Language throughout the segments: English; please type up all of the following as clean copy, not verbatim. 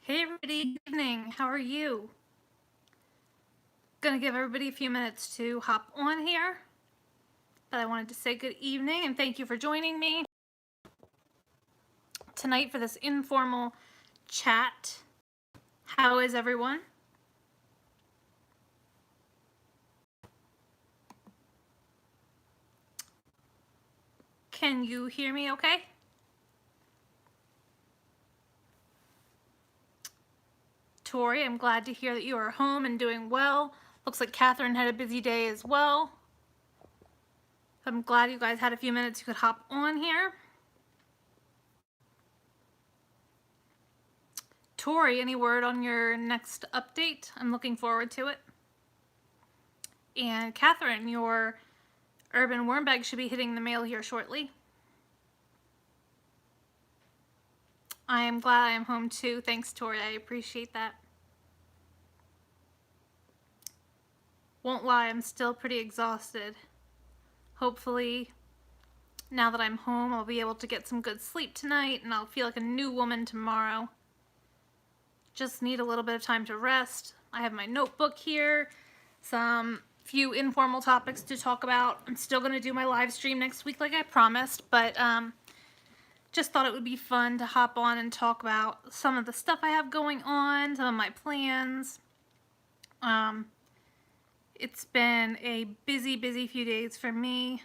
Hey everybody, good evening. How are you? Gonna give everybody a few minutes to hop on here, but I wanted to say good evening and thank you for joining me tonight for this informal chat. How is everyone? Can you hear me okay? Tori, I'm glad to hear that you are home and doing well. Looks like Catherine had a busy day as well. I'm glad you guys had a few minutes you could hop on here. Tori, any word on your next update? I'm looking forward to it. And Catherine, your urban worm bag should be hitting the mail here shortly. I am glad I am home too. Thanks, Tori. I appreciate that. Won't lie, I'm still pretty exhausted. Hopefully, now that I'm home, I'll be able to get some good sleep tonight and I'll feel like a new woman tomorrow. Just need a little bit of time to rest. I have my notebook here, some few informal topics to talk about. I'm still going to do my live stream next week like I promised, but just thought it would be fun to hop on and talk about some of the stuff I have going on, some of my plans. It's been a busy few days for me,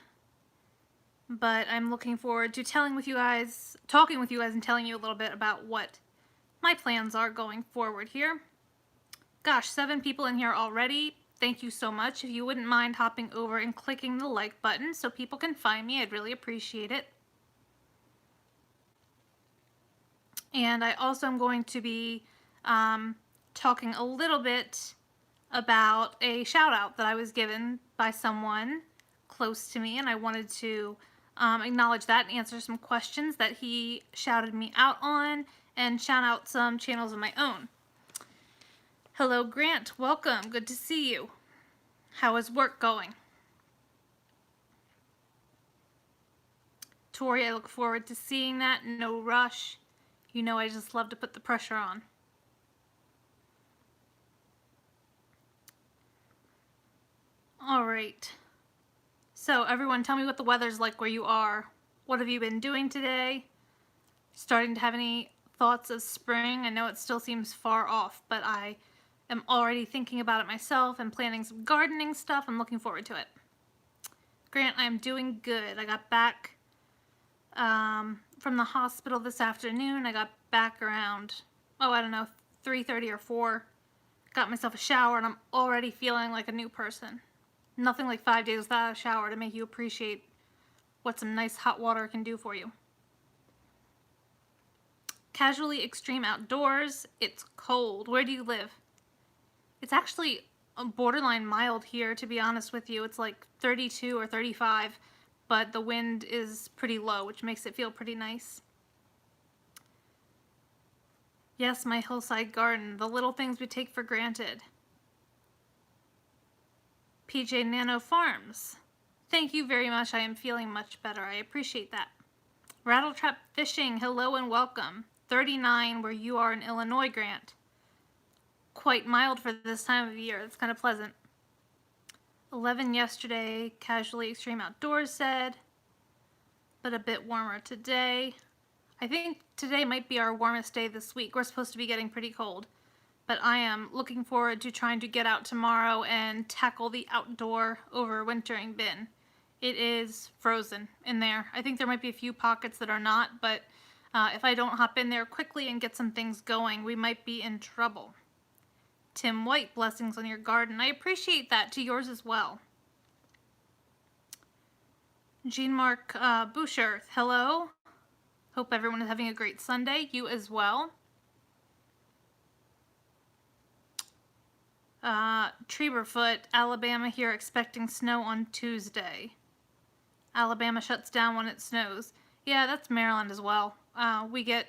but I'm looking forward to talking with you guys and telling you a little bit about what my plans are going forward here. Gosh, 7 people in here already. Thank you so much. If you wouldn't mind hopping over and clicking the like button so people can find me, I'd really appreciate it. And I also am going to be talking a little bit about a shout out that I was given by someone close to me, and I wanted to acknowledge that and answer some questions that he shouted me out on and shout out some channels of my own. Hello Grant, welcome, good to see you. How is work going? Tori, I look forward to seeing that, no rush. You know I just love to put the pressure on. All right. So everyone, tell me what the weather's like where you are. What have you been doing today? Starting to have any thoughts of spring? I know it still seems far off, but I am already thinking about it myself and planning some gardening stuff. I'm looking forward to it. Grant, I'm doing good. I got back from the hospital this afternoon. I got back around, I don't know, 3:30 or 4. Got myself a shower and I'm already feeling like a new person. Nothing like 5 days without a shower to make you appreciate what some nice hot water can do for you. Casually extreme outdoors. It's cold. Where do you live? It's actually borderline mild here, to be honest with you. It's like 32 or 35, but the wind is pretty low, which makes it feel pretty nice. Yes, my hillside garden. The little things we take for granted. PJ Nano Farms. Thank you very much. I am feeling much better. I appreciate that. Rattletrap Fishing. Hello and welcome. 39 where you are in Illinois, Grant. Quite mild for this time of year. It's kind of pleasant. 11 yesterday. Casually extreme outdoors said. But a bit warmer today. I think today might be our warmest day this week. We're supposed to be getting pretty cold. But I am looking forward to trying to get out tomorrow and tackle the outdoor overwintering bin. It is frozen in there. I think there might be a few pockets that are not, but if I don't hop in there quickly and get some things going, we might be in trouble. Tim White, blessings on your garden. I appreciate that, to yours as well. Jean-Marc Boucher, hello. Hope everyone is having a great Sunday. You as well. Treeberfoot, Alabama here expecting snow on Tuesday. Alabama shuts down when it snows. Yeah, that's Maryland as well. We get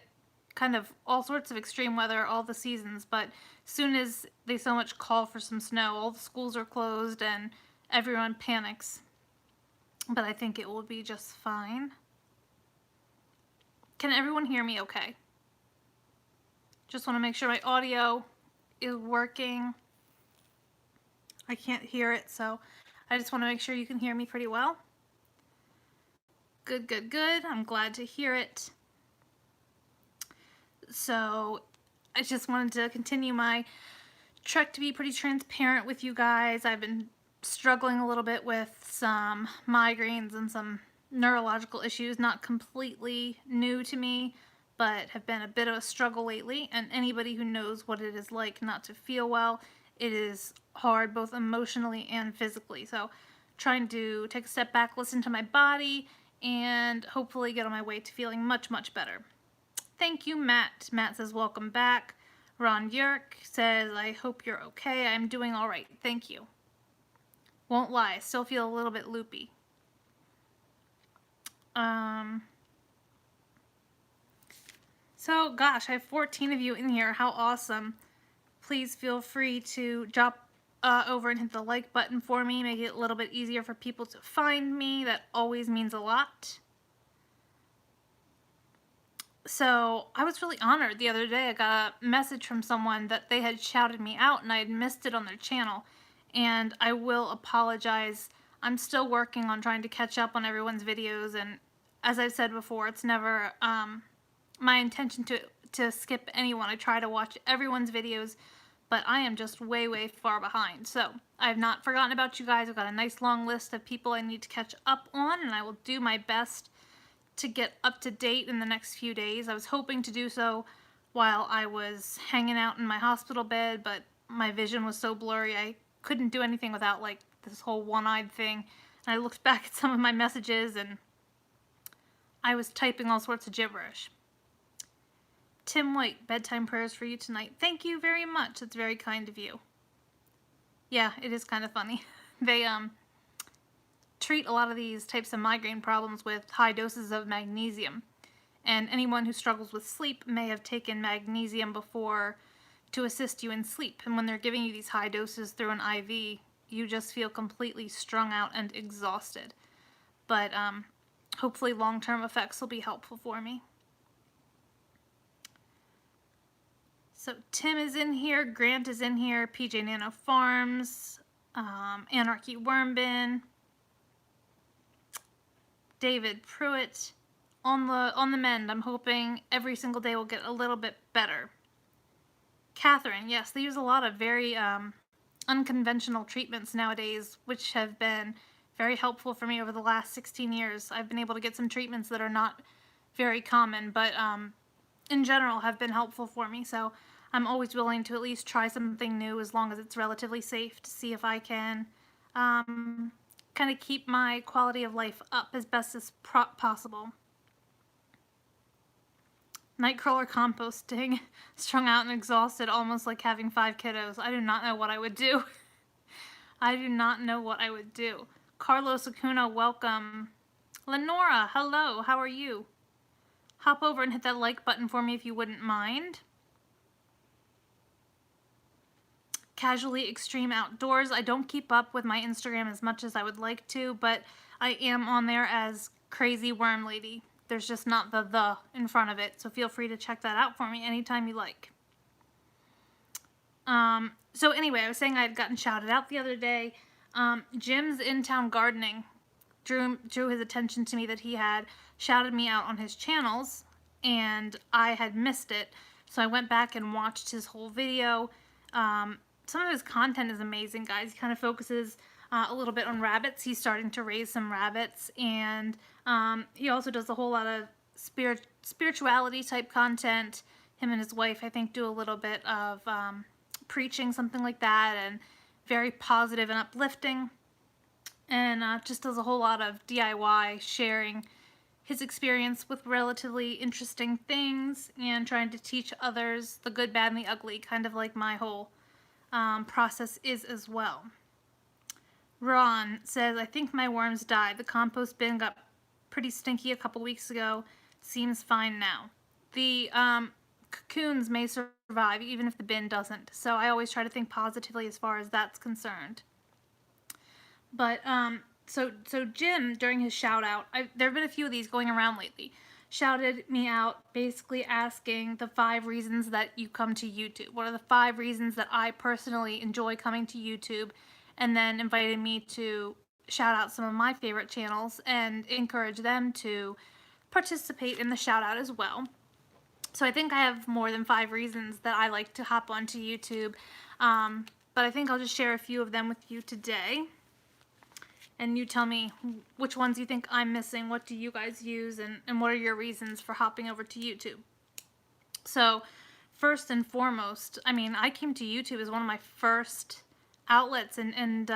kind of all sorts of extreme weather all the seasons, but soon as they so much call for some snow, all the schools are closed and everyone panics. But I think it will be just fine. Can everyone hear me okay? Just want to make sure my audio is working. I can't hear it, so I just want to make sure you can hear me pretty well. Good, good, good. I'm glad to hear it. So I just wanted to continue my trek to be pretty transparent with you guys. I've been struggling a little bit with some migraines and some neurological issues, not completely new to me, but have been a bit of a struggle lately. And anybody who knows what it is like not to feel well, it is hard both emotionally and physically. So trying to take a step back, listen to my body, and hopefully get on my way to feeling much, much better. Thank you, Matt. Matt says, welcome back. Ron Yerk says, I hope you're okay. I'm doing all right. Thank you. Won't lie, I still feel a little bit loopy. So, gosh, I have 14 of you in here. How awesome. Please feel free to drop over and hit the like button for me. Make it a little bit easier for people to find me. That always means a lot. So I was really honored the other day. I got a message from someone that they had shouted me out and I had missed it on their channel. And I will apologize. I'm still working on trying to catch up on everyone's videos. And as I've said before, it's never my intention to skip anyone. I try to watch everyone's videos, but I am just way, way far behind. So I've not forgotten about you guys. I've got a nice long list of people I need to catch up on, and I will do my best to get up to date in the next few days. I was hoping to do so while I was hanging out in my hospital bed, but my vision was so blurry I couldn't do anything without like this whole one-eyed thing. And I looked back at some of my messages and I was typing all sorts of gibberish. Tim White, bedtime prayers for you tonight. Thank you very much. It's very kind of you. Yeah, it is kind of funny. They treat a lot of these types of migraine problems with high doses of magnesium. And anyone who struggles with sleep may have taken magnesium before to assist you in sleep. And when they're giving you these high doses through an IV, you just feel completely strung out and exhausted. But hopefully long-term effects will be helpful for me. So Tim is in here, Grant is in here, PJ Nano Farms, Anarchy Wormbin, David Pruitt, on the mend. I'm hoping every single day will get a little bit better. Catherine, yes, they use a lot of very unconventional treatments nowadays, which have been very helpful for me over the last 16 years. I've been able to get some treatments that are not very common, but in general have been helpful for me. So I'm always willing to at least try something new as long as it's relatively safe to see if I can kind of keep my quality of life up as best as possible. Nightcrawler composting, strung out and exhausted, almost like having 5 kiddos. I do not know what I would do. I do not know what I would do. Carlos Acuna, welcome. Lenora, hello, how are you? Hop over and hit that like button for me if you wouldn't mind. Casually Extreme Outdoors. I don't keep up with my Instagram as much as I would like to, but I am on there as Crazy Worm Lady. There's just not the in front of it, so feel free to check that out for me anytime you like. So anyway, I was saying I had gotten shouted out the other day. Jim's In Town Gardening drew his attention to me that he had shouted me out on his channels, and I had missed it. So I went back and watched his whole video. Some of his content is amazing, guys. He kind of focuses a little bit on rabbits. He's starting to raise some rabbits, and he also does a whole lot of spirituality type content. Him and his wife, I think, do a little bit of preaching, something like that, and very positive and uplifting. And just does a whole lot of DIY, sharing his experience with relatively interesting things and trying to teach others the good, bad, and the ugly, kind of like my whole process is as well. Ron says, I think my worms died. The compost bin got pretty stinky a couple weeks ago. Seems fine now. The cocoons may survive even if the bin doesn't. So I always try to think positively as far as that's concerned. But so Jim, during his shout out, there have been a few of these going around lately, shouted me out, basically asking the 5 reasons that you come to YouTube. What are the 5 reasons that I personally enjoy coming to YouTube? And then invited me to shout out some of my favorite channels and encourage them to participate in the shout out as well. So I think I have more than 5 reasons that I like to hop onto YouTube, but I think I'll just share a few of them with you today. And you tell me which ones you think I'm missing, what do you guys use, and what are your reasons for hopping over to YouTube. So first and foremost, I mean, I came to YouTube as one of my first outlets and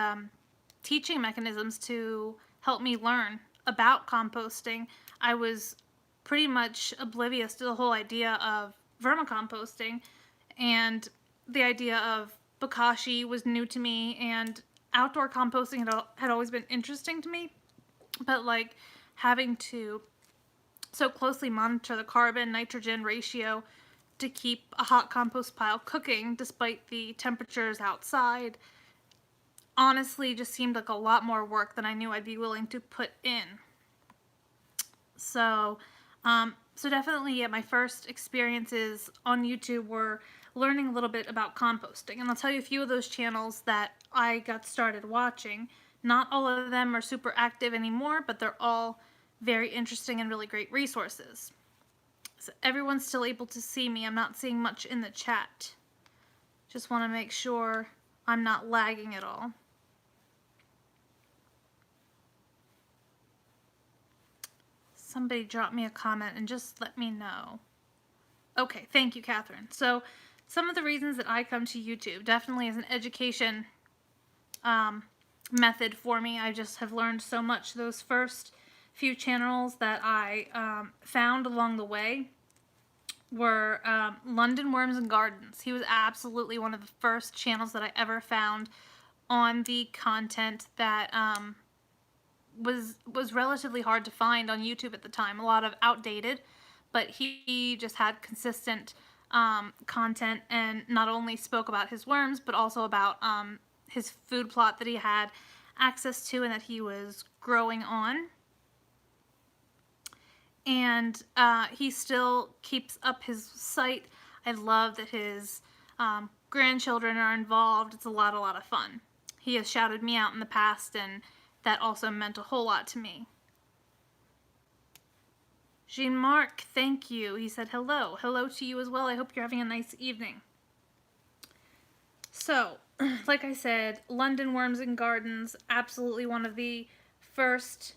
teaching mechanisms to help me learn about composting. I was pretty much oblivious to the whole idea of vermicomposting, and the idea of bokashi was new to me, and outdoor composting had always been interesting to me, but like having to so closely monitor the carbon nitrogen ratio to keep a hot compost pile cooking despite the temperatures outside honestly just seemed like a lot more work than I knew I'd be willing to put in. So definitely, yeah, my first experiences on YouTube were learning a little bit about composting. And I'll tell you a few of those channels that I got started watching. Not all of them are super active anymore, but they're all very interesting and really great resources. So everyone's still able to see me. I'm not seeing much in the chat. Just want to make sure I'm not lagging at all. Somebody drop me a comment and just let me know. Okay, thank you, Catherine. So some of the reasons that I come to YouTube definitely is an education method for me. I just have learned so much. Those first few channels that I found along the way were London Worms and Gardens. He was absolutely one of the first channels that I ever found on the content that was relatively hard to find on YouTube at the time. A lot of outdated, but he just had consistent content, and not only spoke about his worms, but also about his food plot that he had access to and that he was growing on. And he still keeps up his site. I love that his grandchildren are involved. It's a lot of fun. He has shouted me out in the past, and that also meant a whole lot to me. Jean-Marc, thank you. He said hello. Hello to you as well. I hope you're having a nice evening. So, like I said, London Worms and Gardens, absolutely one of the first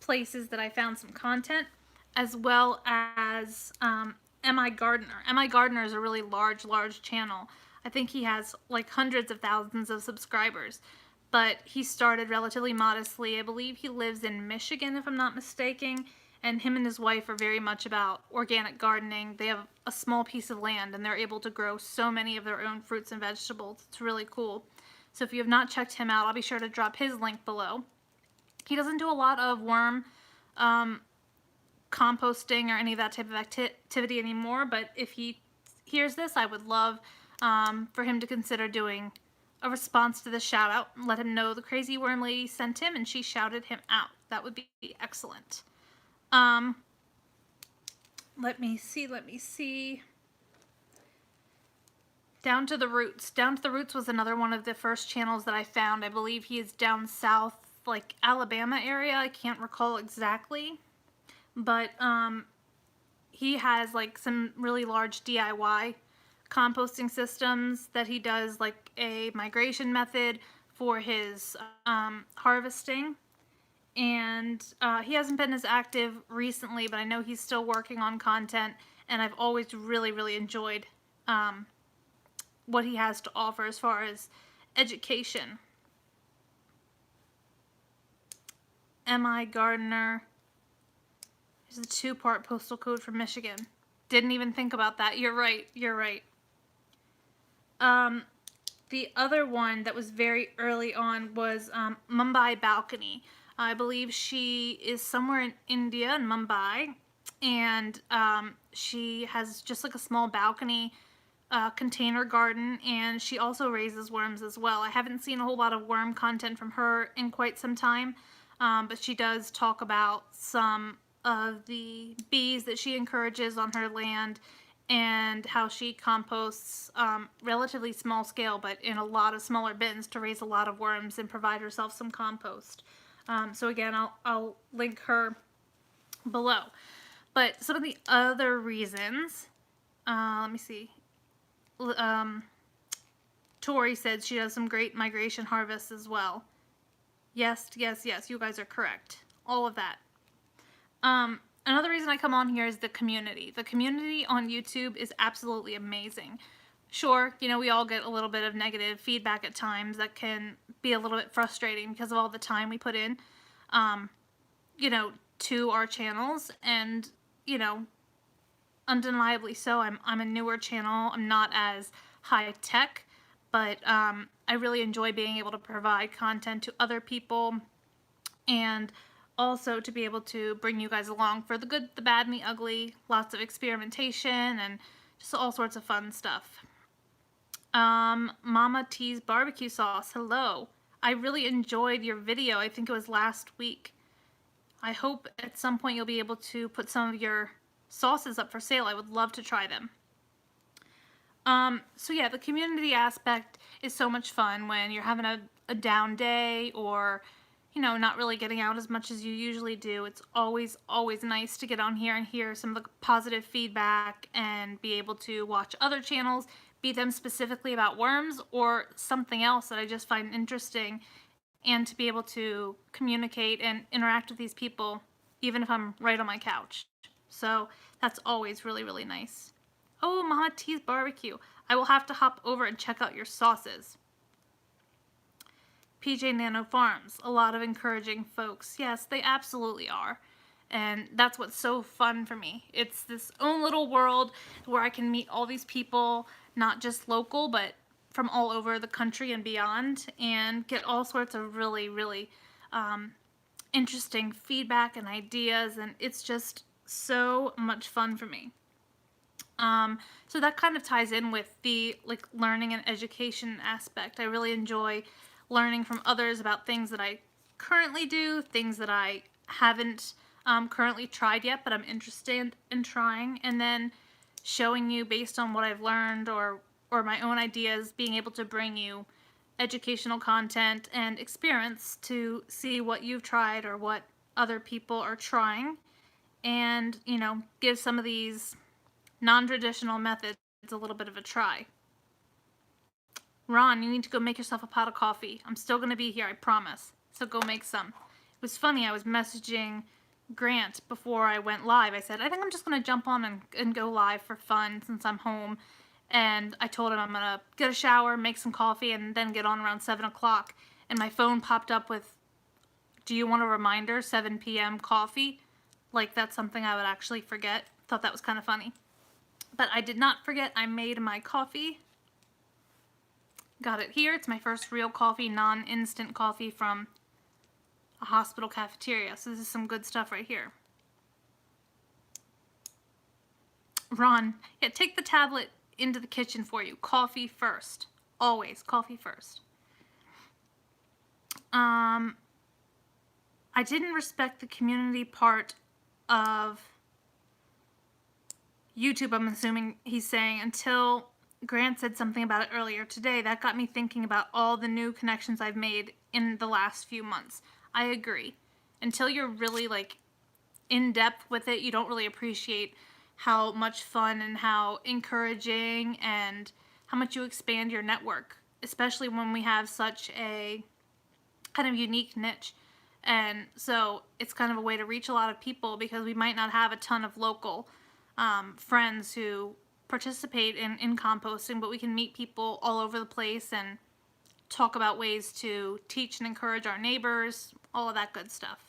places that I found some content, as well as M.I. Gardener. M.I. Gardener is a really large channel. I think he has like hundreds of thousands of subscribers, but he started relatively modestly. I believe he lives in Michigan, if I'm not mistaken, and him and his wife are very much about organic gardening. They have a small piece of land, and they're able to grow so many of their own fruits and vegetables. It's really cool. So if you have not checked him out, I'll be sure to drop his link below. He doesn't do a lot of worm composting or any of that type of activity anymore, but if he hears this, I would love for him to consider doing a response to the shout out. Let him know the crazy worm lady sent him and she shouted him out. That would be excellent. Let me see. Down to the Roots. Down to the Roots was another one of the first channels that I found. I believe he is down south, like Alabama area. I can't recall exactly. But he has like some really large DIY composting systems that he does, like a migration method for his harvesting. And he hasn't been as active recently, but I know he's still working on content, and I've always really enjoyed what he has to offer as far as education. M.I. Gardener. There's a 2-part postal code for Michigan. Didn't even think about that. You're right. The other one that was very early on was Mumbai Balcony. I believe she is somewhere in India, in Mumbai, and she has just like a small balcony container garden, and she also raises worms as well. I haven't seen a whole lot of worm content from her in quite some time, but she does talk about some of the bees that she encourages on her land and how she composts relatively small scale but in a lot of smaller bins to raise a lot of worms and provide herself some compost. So again, I'll link her below. But some of the other reasons, let me see. Tori said she does some great migration harvests as well. Yes, yes, yes, you guys are correct. All of that. Another reason I come on here is the community. The community on YouTube is absolutely amazing. Sure, we all get a little bit of negative feedback at times that can be a little bit frustrating because of all the time we put in, to our channels. And, undeniably so. I'm a newer channel. I'm not as high tech, but I really enjoy being able to provide content to other people and also to be able to bring you guys along for the good, the bad, and the ugly. Lots of experimentation and just all sorts of fun stuff. Mama T's barbecue sauce. Hello. I really enjoyed your video. I think it was last week. I hope at some point you'll be able to put some of your sauces up for sale. I would love to try them. So yeah, the community aspect is so much fun when you're having a down day or, not really getting out as much as you usually do. It's always, always nice to get on here and hear some of the positive feedback and be able to watch other channels, be them specifically about worms or something else that I just find interesting, and to be able to communicate and interact with these people, even if I'm right on my couch. So that's always really, really nice. Oh, Mama T's barbecue. I will have to hop over and check out your sauces. PJ Nano Farms, a lot of encouraging folks. Yes, they absolutely are. And that's what's so fun for me. It's this own little world where I can meet all these people, not just local, but from all over the country and beyond, and get all sorts of really, really interesting feedback and ideas. And it's just so much fun for me. So that kind of ties in with the learning and education aspect. I really enjoy learning from others about things that I currently do, things that I haven't currently tried yet, but I'm interested in trying, and then showing you based on what I've learned or my own ideas, being able to bring you educational content and experience to see what you've tried or what other people are trying, and, give some of these non-traditional methods a little bit of a try. Ron, you need to go make yourself a pot of coffee. I'm still going to be here, I promise. So go make some. It was funny, I was messaging Grant before I went live. I said, I think I'm just going to jump on and go live for fun since I'm home. And I told him I'm going to get a shower, make some coffee, and then get on around 7 o'clock. And my phone popped up with, do you want a reminder, 7 p.m. coffee? Like that's something I would actually forget. Thought that was kind of funny. But I did not forget. I made my coffee. Got it here. It's my first real coffee, non-instant coffee from a hospital cafeteria. So this is some good stuff right here. Ron, yeah, take the tablet into the kitchen for you. Coffee first. Always coffee first. I didn't respect the community part of YouTube, I'm assuming he's saying, until Grant said something about it earlier today. That got me thinking about all the new connections I've made in the last few months. I agree. Until you're really in depth with it, you don't really appreciate how much fun and how encouraging and how much you expand your network, especially when we have such a kind of unique niche. And so it's kind of a way to reach a lot of people because we might not have a ton of local friends who participate in composting, but we can meet people all over the place and talk about ways to teach and encourage our neighbors, all of that good stuff.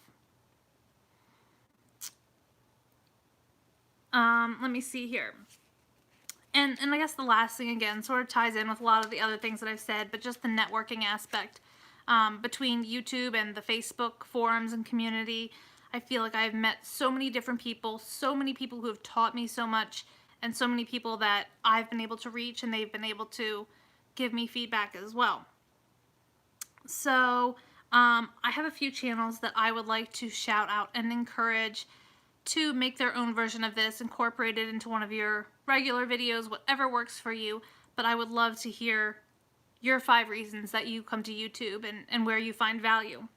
Let me see here. And I guess the last thing, again, sort of ties in with a lot of the other things that I've said, but just the networking aspect between YouTube and the Facebook forums and community. I feel like I've met so many different people, so many people who have taught me so much, and so many people that I've been able to reach and they've been able to give me feedback as well. So I have a few channels that I would like to shout out and encourage to make their own version of this, incorporate it into one of your regular videos, whatever works for you. But I would love to hear your 5 reasons that you come to YouTube and where you find value.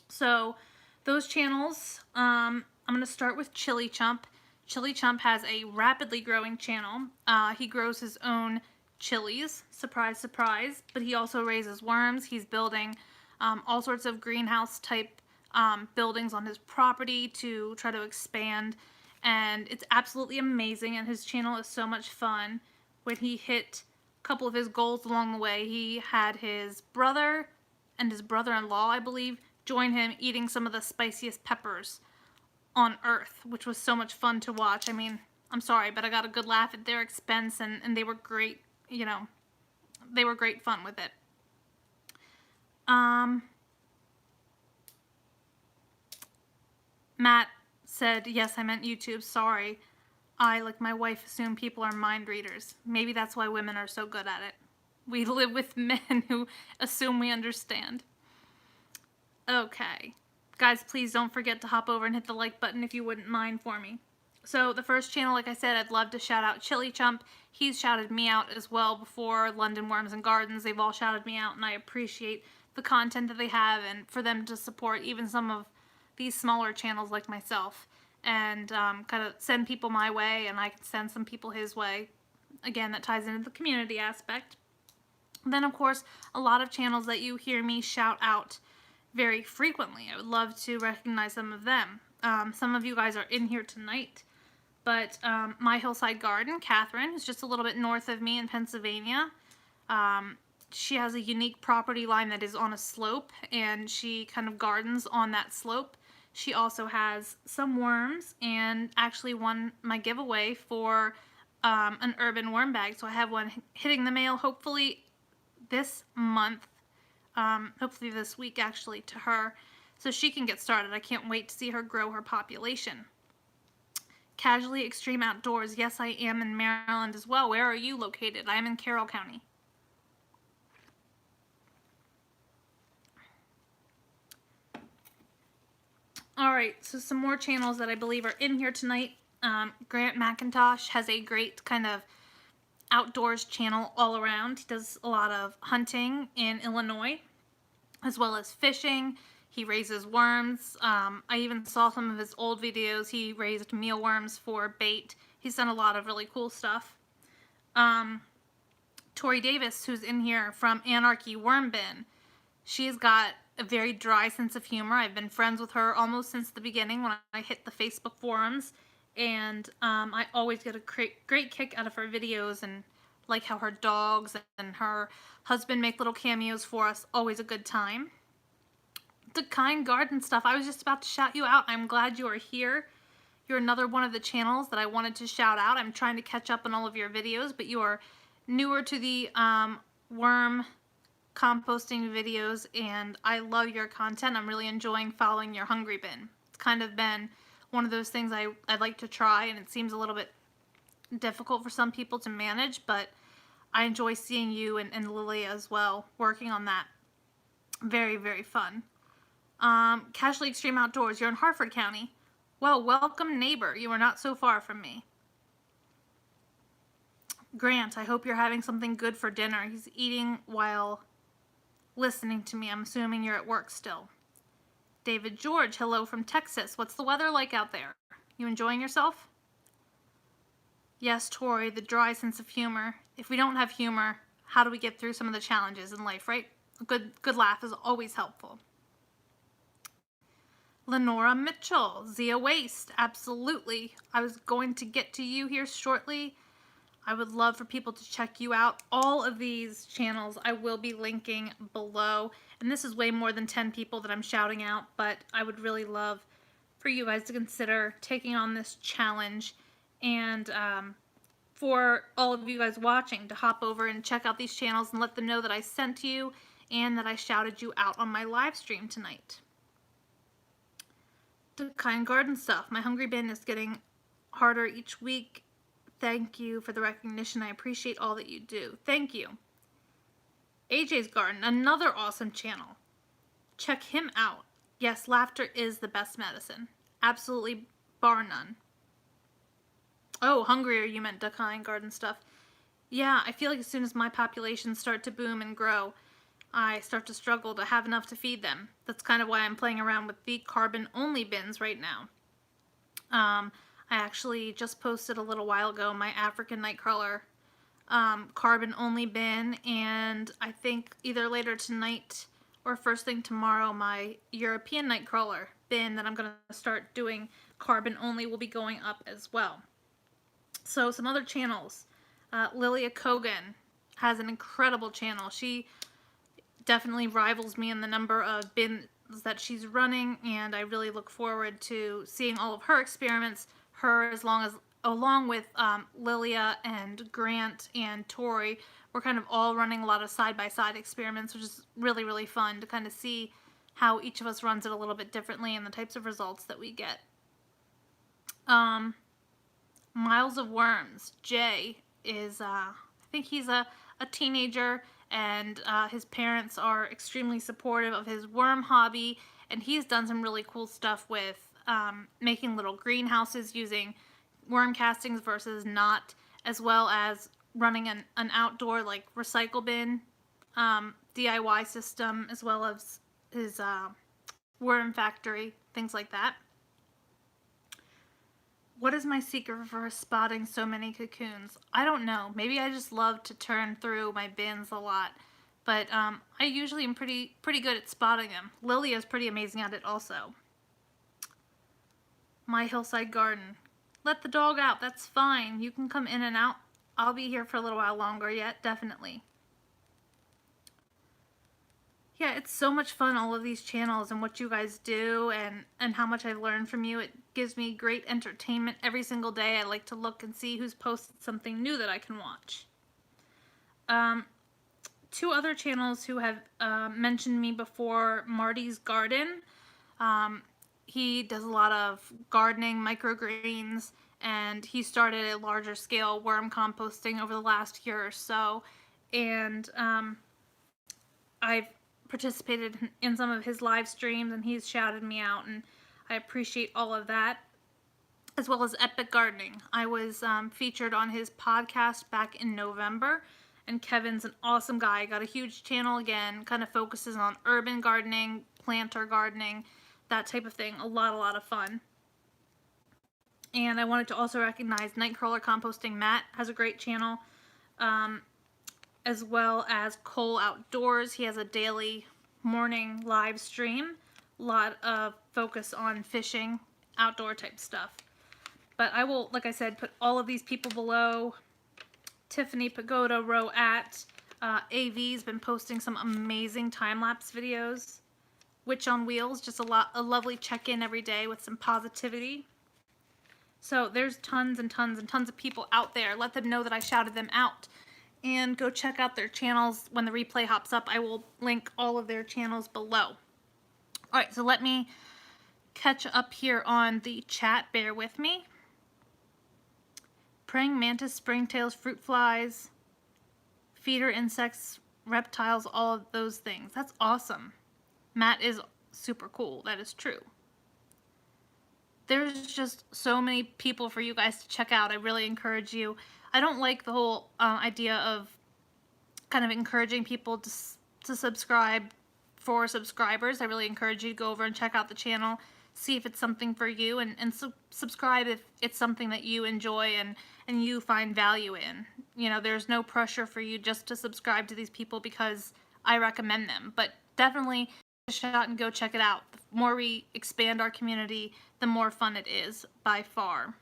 So those channels, I'm going to start with Chili Chump. Chili Chump has a rapidly growing channel. He grows his own chilies, surprise, surprise, but he also raises worms. He's building all sorts of greenhouse type buildings on his property to try to expand, and it's absolutely amazing, and his channel is so much fun. When he hit a couple of his goals along the way, he had his brother and his brother-in-law, I believe, join him eating some of the spiciest peppers on earth, which was so much fun to watch. I mean, I'm sorry, but I got a good laugh at their expense, and they were great, you know, they were great fun with it. Matt said, yes, I meant YouTube, sorry. I, like my wife, assume people are mind readers. Maybe that's why women are so good at it. We live with men who assume we understand. Okay. Guys, please don't forget to hop over and hit the like button if you wouldn't mind for me. So the first channel, like I said, I'd love to shout out Chili Chump. He's shouted me out as well before. London Worms and Gardens, they've all shouted me out, and I appreciate the content that they have and for them to support even some of these smaller channels like myself, and kind of send people my way, and I can send some people his way. Again, that ties into the community aspect. Then, of course, a lot of channels that you hear me shout out very frequently. I would love to recognize some of them. Some of you guys are in here tonight, but My Hillside Garden, Catherine, is just a little bit north of me in Pennsylvania. She has a unique property line that is on a slope, and she kind of gardens on that slope. She also has some worms and actually won my giveaway for an urban worm bag. So I have one hitting the mail hopefully this month, hopefully this week actually, to her, so she can get started. I can't wait to see her grow her population. Casually Extreme Outdoors. Yes, I am in Maryland as well. Where are you located? I am in Carroll County. Alright, so some more channels that I believe are in here tonight. Grant McIntosh has a great kind of outdoors channel all around. He does a lot of hunting in Illinois, as well as fishing. He raises worms. I even saw some of his old videos. He raised mealworms for bait. He's done a lot of really cool stuff. Tori Davis, who's in here from Anarchy Worm Bin, she's got a very dry sense of humor. I've been friends with her almost since the beginning when I hit the Facebook forums, and I always get a great kick out of her videos, and like how her dogs and her husband make little cameos for us. Always a good time. The Kind Garden Stuff. I was just about to shout you out. I'm glad you are here. You're another one of the channels that I wanted to shout out. I'm trying to catch up on all of your videos, but you are newer to the worm composting videos, and I love your content. I'm really enjoying following your Hungry Bin. It's kind of been one of those things I'd like to try, and it seems a little bit difficult for some people to manage, but I enjoy seeing you and Lily as well working on that. Very, very fun. Casually Extreme Outdoors. You're in Harford County. Well, welcome neighbor. You are not so far from me. Grant, I hope you're having something good for dinner. He's eating while listening to me. I'm assuming you're at work still. David George, hello from Texas. What's the weather like out there? You enjoying yourself? Yes, Tori, the dry sense of humor. If we don't have humor, how do we get through some of the challenges in life, right? A good laugh is always helpful. Lenora Mitchell, Zia Waste, absolutely. I was going to get to you here shortly. I would love for people to check you out. All of these channels I will be linking below. And this is way more than 10 people that I'm shouting out, but I would really love for you guys to consider taking on this challenge, and for all of you guys watching to hop over and check out these channels and let them know that I sent you and that I shouted you out on my live stream tonight. The Kind Garden Stuff. My Hungry Bin is getting harder each week. Thank you for the recognition. I appreciate all that you do. Thank you. AJ's Garden, another awesome channel. Check him out. Yes, laughter is the best medicine. Absolutely bar none. Oh, hungrier, you meant duck and garden stuff. Yeah, I feel like as soon as my populations start to boom and grow, I start to struggle to have enough to feed them. That's kind of why I'm playing around with the carbon-only bins right now. I actually just posted a little while ago my African nightcrawler carbon-only bin, and I think either later tonight or first thing tomorrow, my European nightcrawler bin that I'm going to start doing carbon-only will be going up as well. So some other channels. Lilia Kogan has an incredible channel. She definitely rivals me in the number of bins that she's running, and I really look forward to seeing all of her experiments. Her, along with Lilia and Grant and Tori, we're kind of all running a lot of side-by-side experiments, which is really, really fun to kind of see how each of us runs it a little bit differently and the types of results that we get. Miles of Worms. Jay is, I think he's a teenager, and his parents are extremely supportive of his worm hobby, and he's done some really cool stuff with making little greenhouses using worm castings versus not, as well as running an outdoor like recycle bin DIY system, as well as his worm factory, things like that. What is my secret for spotting so many cocoons? I don't know. Maybe I just love to turn through my bins a lot. But I usually am pretty good at spotting them. Lilia's pretty amazing at it also. My hillside garden. Let the dog out. That's fine. You can come in and out. I'll be here for a little while longer yet, definitely. Yeah, it's so much fun, all of these channels and what you guys do and how much I learn from you. It gives me great entertainment every single day. I like to look and see who's posted something new that I can watch. Two other channels who have mentioned me before, Marty's Garden. He does a lot of gardening, microgreens, and he started a larger scale worm composting over the last year or so. And I've participated in some of his live streams, and he's shouted me out, and I appreciate all of that, as well as Epic Gardening. I was featured on his podcast back in November, and Kevin's an awesome guy. Got a huge channel again, kind of focuses on urban gardening, planter gardening, that type of thing. A lot of fun. And I wanted to also recognize Nightcrawler Composting. Matt has a great channel, as well as Cole Outdoors. He has a daily morning live stream. A lot of focus on fishing, outdoor type stuff. But I will, like I said, put all of these people below. Tiffany Pagoda, Row at AV's been posting some amazing time-lapse videos. Witch on Wheels, just a lovely check-in every day with some positivity. So there's tons and tons and tons of people out there. Let them know that I shouted them out. And go check out their channels when the replay hops up. I will link all of their channels below. Alright, so let me catch up here on the chat. Bear with me. Praying mantis, springtails, fruit flies, feeder insects, reptiles, all of those things. That's awesome. Matt is super cool. That is true. There's just so many people for you guys to check out. I really encourage you. I don't like the whole idea of kind of encouraging people to subscribe for subscribers. I really encourage you to go over and check out the channel, see if it's something for you, and subscribe if it's something that you enjoy and you find value in. You know, there's no pressure for you just to subscribe to these people because I recommend them, but definitely give it a shot and go check it out. The more we expand our community, the more fun it is, by far.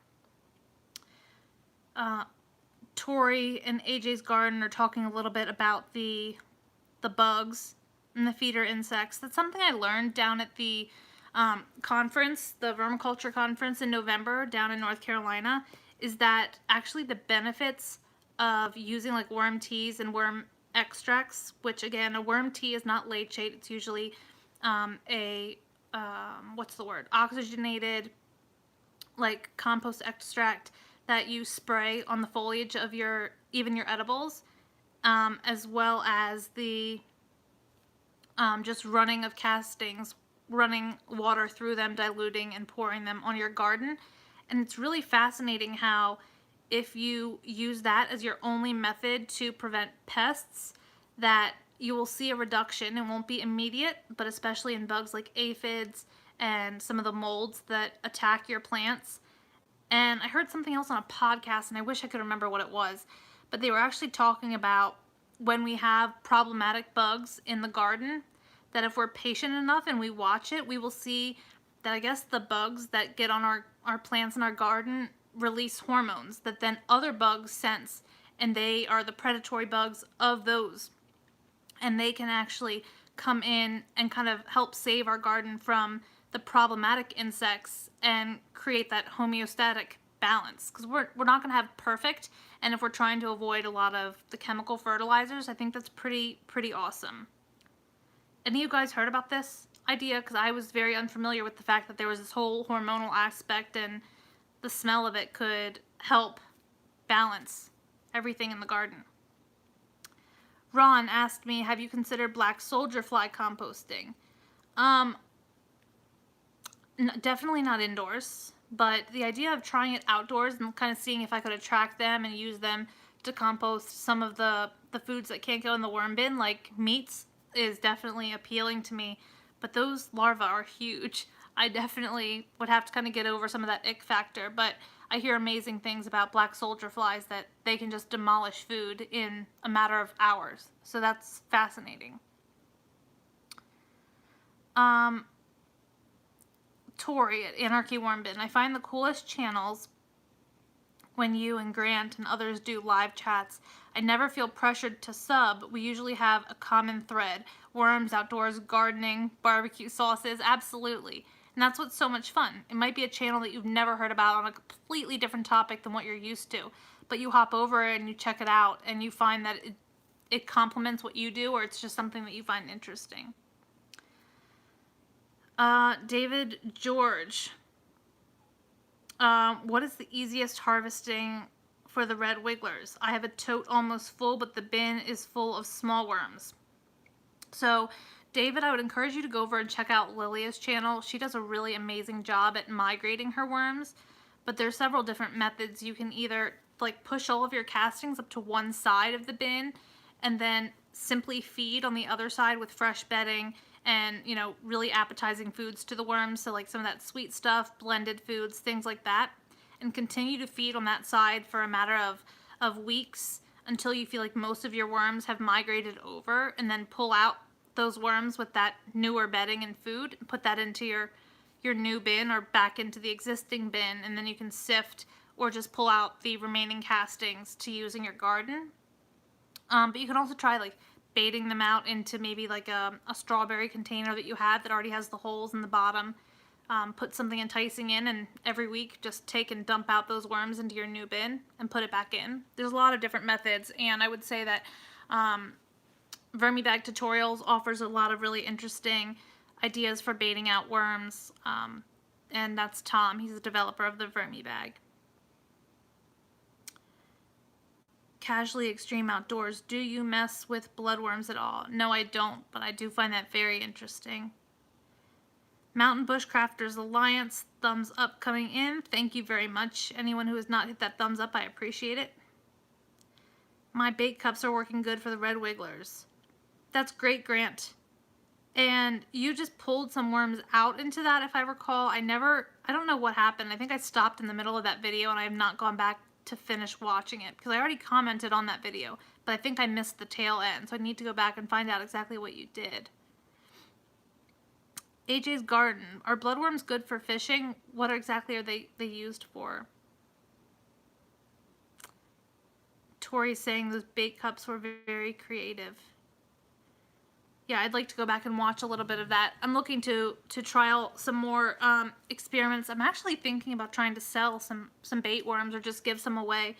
Tori and AJ's Garden are talking a little bit about the bugs and the feeder insects. That's something I learned down at the conference, the vermiculture conference in November down in North Carolina, is that actually the benefits of using like worm teas and worm extracts, which again, a worm tea is not leachate. It's usually oxygenated like compost extract that you spray on the foliage of even your edibles, as well as the just running of castings, running water through them, diluting and pouring them on your garden. And it's really fascinating how if you use that as your only method to prevent pests, that you will see a reduction. It won't be immediate, but especially in bugs like aphids and some of the molds that attack your plants. And I heard something else on a podcast, and I wish I could remember what it was, but they were actually talking about when we have problematic bugs in the garden, that if we're patient enough and we watch it, we will see that I guess the bugs that get on our plants in our garden release hormones that then other bugs sense, and they are the predatory bugs of those. And they can actually come in and kind of help save our garden from the problematic insects and create that homeostatic balance, because we're not going to have perfect, and if we're trying to avoid a lot of the chemical fertilizers, I think that's pretty awesome. Any of you guys heard about this idea? Because I was very unfamiliar with the fact that there was this whole hormonal aspect, and the smell of it could help balance everything in the garden. Ron asked me, have you considered black soldier fly composting? Definitely not indoors, but the idea of trying it outdoors and kind of seeing if I could attract them and use them to compost some of the foods that can't go in the worm bin, like meats, is definitely appealing to me. But those larvae are huge. I definitely would have to kind of get over some of that ick factor, but I hear amazing things about black soldier flies, that they can just demolish food in a matter of hours. So that's fascinating. Tori at Anarchy Worm Bin. I find the coolest channels when you and Grant and others do live chats. I never feel pressured to sub. We usually have a common thread. Worms, outdoors, gardening, barbecue sauces, absolutely. And that's what's so much fun. It might be a channel that you've never heard about on a completely different topic than what you're used to, but you hop over and you check it out and you find that it complements what you do, or it's just something that you find interesting. David George. What is the easiest harvesting for the red wigglers? I have a tote almost full, but the bin is full of small worms. So, David, I would encourage you to go over and check out Lilia's channel. She does a really amazing job at migrating her worms, but there's several different methods. You can either like push all of your castings up to one side of the bin and then simply feed on the other side with fresh bedding and, you know, really appetizing foods to the worms. So like some of that sweet stuff, blended foods, things like that, and continue to feed on that side for a matter of weeks until you feel like most of your worms have migrated over, and then pull out those worms with that newer bedding and food and put that into your new bin or back into the existing bin, and then you can sift or just pull out the remaining castings to use in your garden. But you can also try like baiting them out into maybe like a strawberry container that you have that already has the holes in the bottom. Put something enticing in, and every week just take and dump out those worms into your new bin and put it back in. There's a lot of different methods, and I would say that Vermibag Tutorials offers a lot of really interesting ideas for baiting out worms, and that's Tom. He's the developer of the Vermibag. Casually Extreme Outdoors. Do you mess with bloodworms at all? No, I don't, but I do find that very interesting. Mountain Bushcrafters Alliance, thumbs up coming in. Thank you very much. Anyone who has not hit that thumbs up, I appreciate it. My bait cups are working good for the red wigglers. That's great, Grant. And you just pulled some worms out into that, if I recall. I don't know what happened. I think I stopped in the middle of that video and I have not gone back to finish watching it because I already commented on that video, but I think I missed the tail end, so I need to go back and find out exactly what you did. AJ's Garden. Are bloodworms good for fishing? What exactly are they used for? Tori's saying those bait cups were very creative. Yeah, I'd like to go back and watch a little bit of that. I'm looking to trial some more experiments. I'm actually thinking about trying to sell some bait worms or just give some away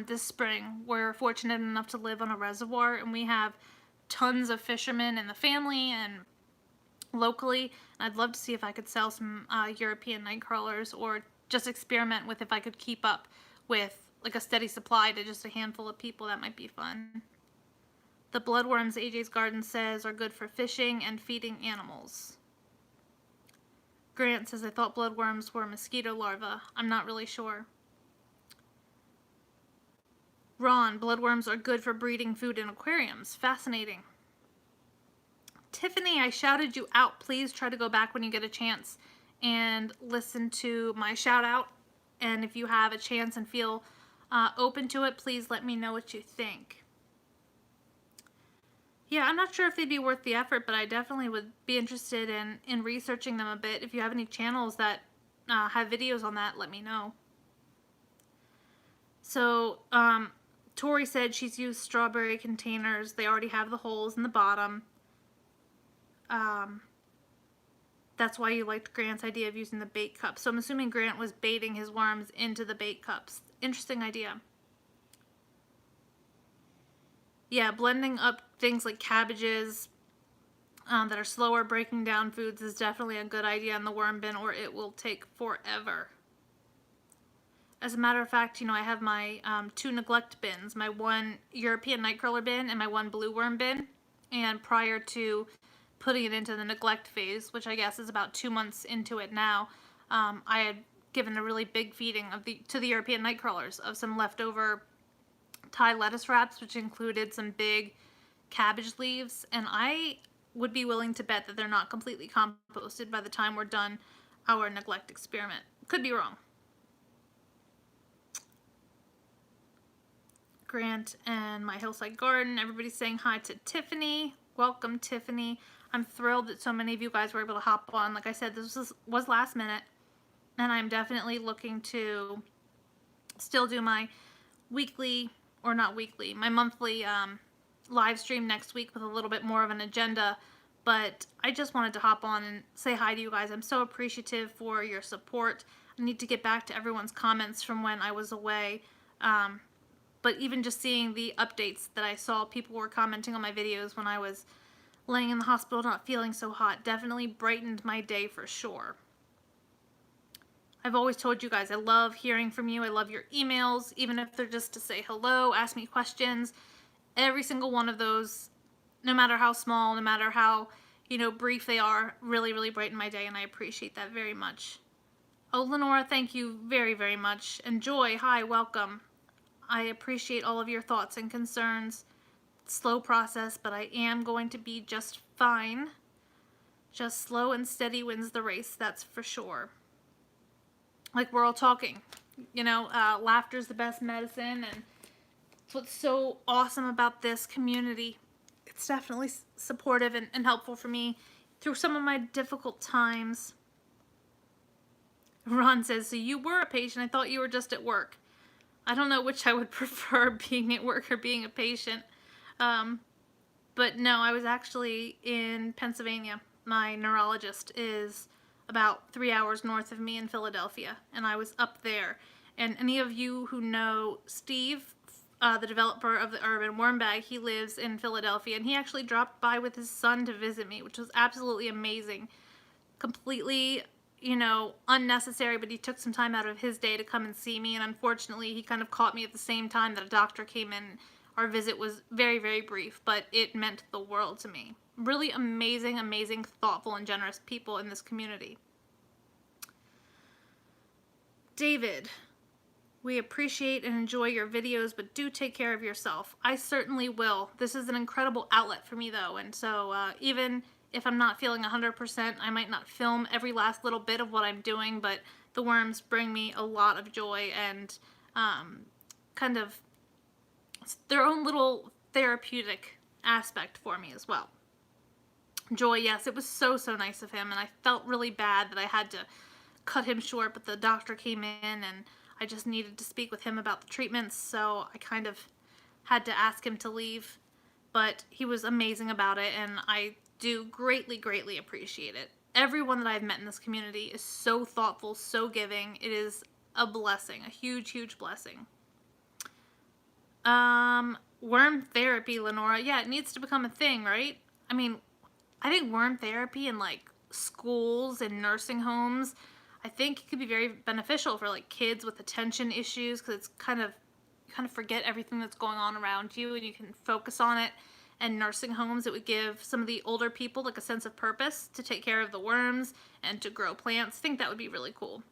this spring. We're fortunate enough to live on a reservoir, and we have tons of fishermen in the family and locally. I'd love to see if I could sell some European night crawlers, or just experiment with if I could keep up with like a steady supply to just a handful of people. That might be fun. The bloodworms, AJ's Garden says, are good for fishing and feeding animals. Grant says, I thought bloodworms were mosquito larvae. I'm not really sure. Ron, bloodworms are good for breeding food in aquariums. Fascinating. Tiffany, I shouted you out. Please try to go back when you get a chance and listen to my shout out. And if you have a chance and feel open to it, please let me know what you think. Yeah, I'm not sure if they'd be worth the effort, but I definitely would be interested in researching them a bit. If you have any channels that have videos on that, let me know. So, Tori said she's used strawberry containers. They already have the holes in the bottom. That's why you liked Grant's idea of using the bait cup. So I'm assuming Grant was baiting his worms into the bait cups. Interesting idea. Yeah, blending up things like cabbages that are slower breaking down foods is definitely a good idea in the worm bin, or it will take forever. As a matter of fact, I have my 2 neglect bins, my 1 European nightcrawler bin and my 1 blue worm bin. And prior to putting it into the neglect phase, which I guess is about 2 months into it now, I had given a really big feeding to the European nightcrawlers of some leftover Thai lettuce wraps, which included some big cabbage leaves, and I would be willing to bet that they're not completely composted by the time we're done our neglect experiment. Could be wrong. Grant and my hillside garden. Everybody's saying hi to Tiffany. Welcome, Tiffany. I'm thrilled that so many of you guys were able to hop on. Like I said, this was last minute, and I'm definitely looking to still do my weekly, or not weekly, my monthly live stream next week with a little bit more of an agenda. But I just wanted to hop on and say hi to you guys. I'm so appreciative for your support. I need to get back to everyone's comments from when I was away. But even just seeing the updates that I saw, people were commenting on my videos when I was laying in the hospital not feeling so hot, definitely brightened my day for sure. I've always told you guys I love hearing from you. I love your emails, even if they're just to say hello, ask me questions. Every single one of those, no matter how small, no matter how, brief they are, really, really brighten my day, and I appreciate that very much. Oh, Lenora, thank you very, very much. And Joy, hi, welcome. I appreciate all of your thoughts and concerns. Slow process, but I am going to be just fine. Just slow and steady wins the race, that's for sure. Like we're all talking, laughter's the best medicine, and it's what's so awesome about this community. It's definitely supportive and helpful for me through some of my difficult times. Ron says, so you were a patient. I thought you were just at work. I don't know which I would prefer, being at work or being a patient. But no, I was actually in Pennsylvania. My neurologist is about 3 hours north of me in Philadelphia, and I was up there. And any of you who know Steve, the developer of the Urban Worm Bag, he lives in Philadelphia, and he actually dropped by with his son to visit me, which was absolutely amazing. Completely, unnecessary, but he took some time out of his day to come and see me, and unfortunately he kind of caught me at the same time that a doctor came in. Our visit was very, very brief, but it meant the world to me. Really amazing, amazing, thoughtful, and generous people in this community. David, we appreciate and enjoy your videos, but do take care of yourself. I certainly will. This is an incredible outlet for me, though, and so even if I'm not feeling 100%, I might not film every last little bit of what I'm doing, but the worms bring me a lot of joy and kind of their own little therapeutic aspect for me as well. Joy, yes, it was so, so nice of him, and I felt really bad that I had to cut him short, but the doctor came in, and I just needed to speak with him about the treatments, so I kind of had to ask him to leave, but he was amazing about it, and I do greatly, greatly appreciate it. Everyone that I've met in this community is so thoughtful, so giving. It is a blessing, a huge, huge blessing. Worm therapy, Lenora. Yeah, it needs to become a thing, right? I mean, I think worm therapy in like schools and nursing homes, I think it could be very beneficial for like kids with attention issues, because it's kind of forget everything that's going on around you and you can focus on it and nursing homes. It would give some of the older people like a sense of purpose to take care of the worms and to grow plants. I think that would be really cool.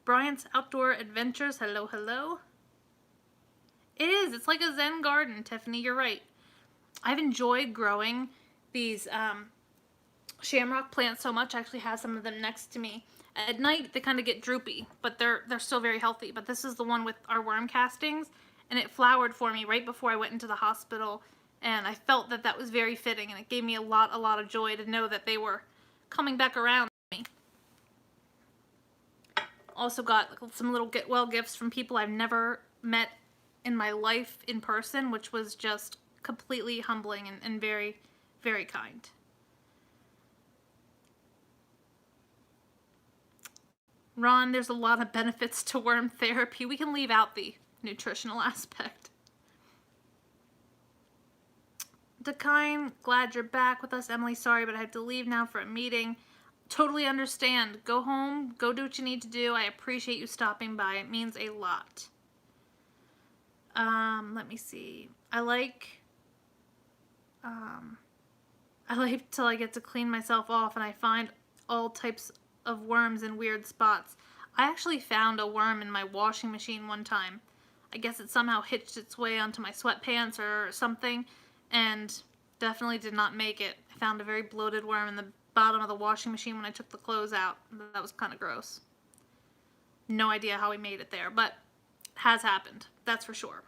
Bryant's Outdoor Adventures. Hello, hello. It is. It's like a Zen garden, Tiffany. You're right. I've enjoyed growing these shamrock plants so much. I actually have some of them next to me. At night, they kind of get droopy, but they're still very healthy. But this is the one with our worm castings, and it flowered for me right before I went into the hospital, and I felt that that was very fitting, and it gave me a lot of joy to know that they were coming back around to me. Also got some little get well gifts from people I've never met in my life in person, which was just completely humbling and very, very kind. Ron, there's a lot of benefits to worm therapy. We can leave out the nutritional aspect. Dakine, glad you're back with us. Emily, sorry, but I have to leave now for a meeting. Totally understand. Go home. Go do what you need to do. I appreciate you stopping by. It means a lot. Let me see. I like till I get to clean myself off and I find all types of worms in weird spots. I actually found a worm in my washing machine one time. I guess it somehow hitched its way onto my sweatpants or something, and definitely did not make it. I found a very bloated worm in the bottom of the washing machine when I took the clothes out. That was kind of gross. No idea how we made it there, but it has happened. That's for sure.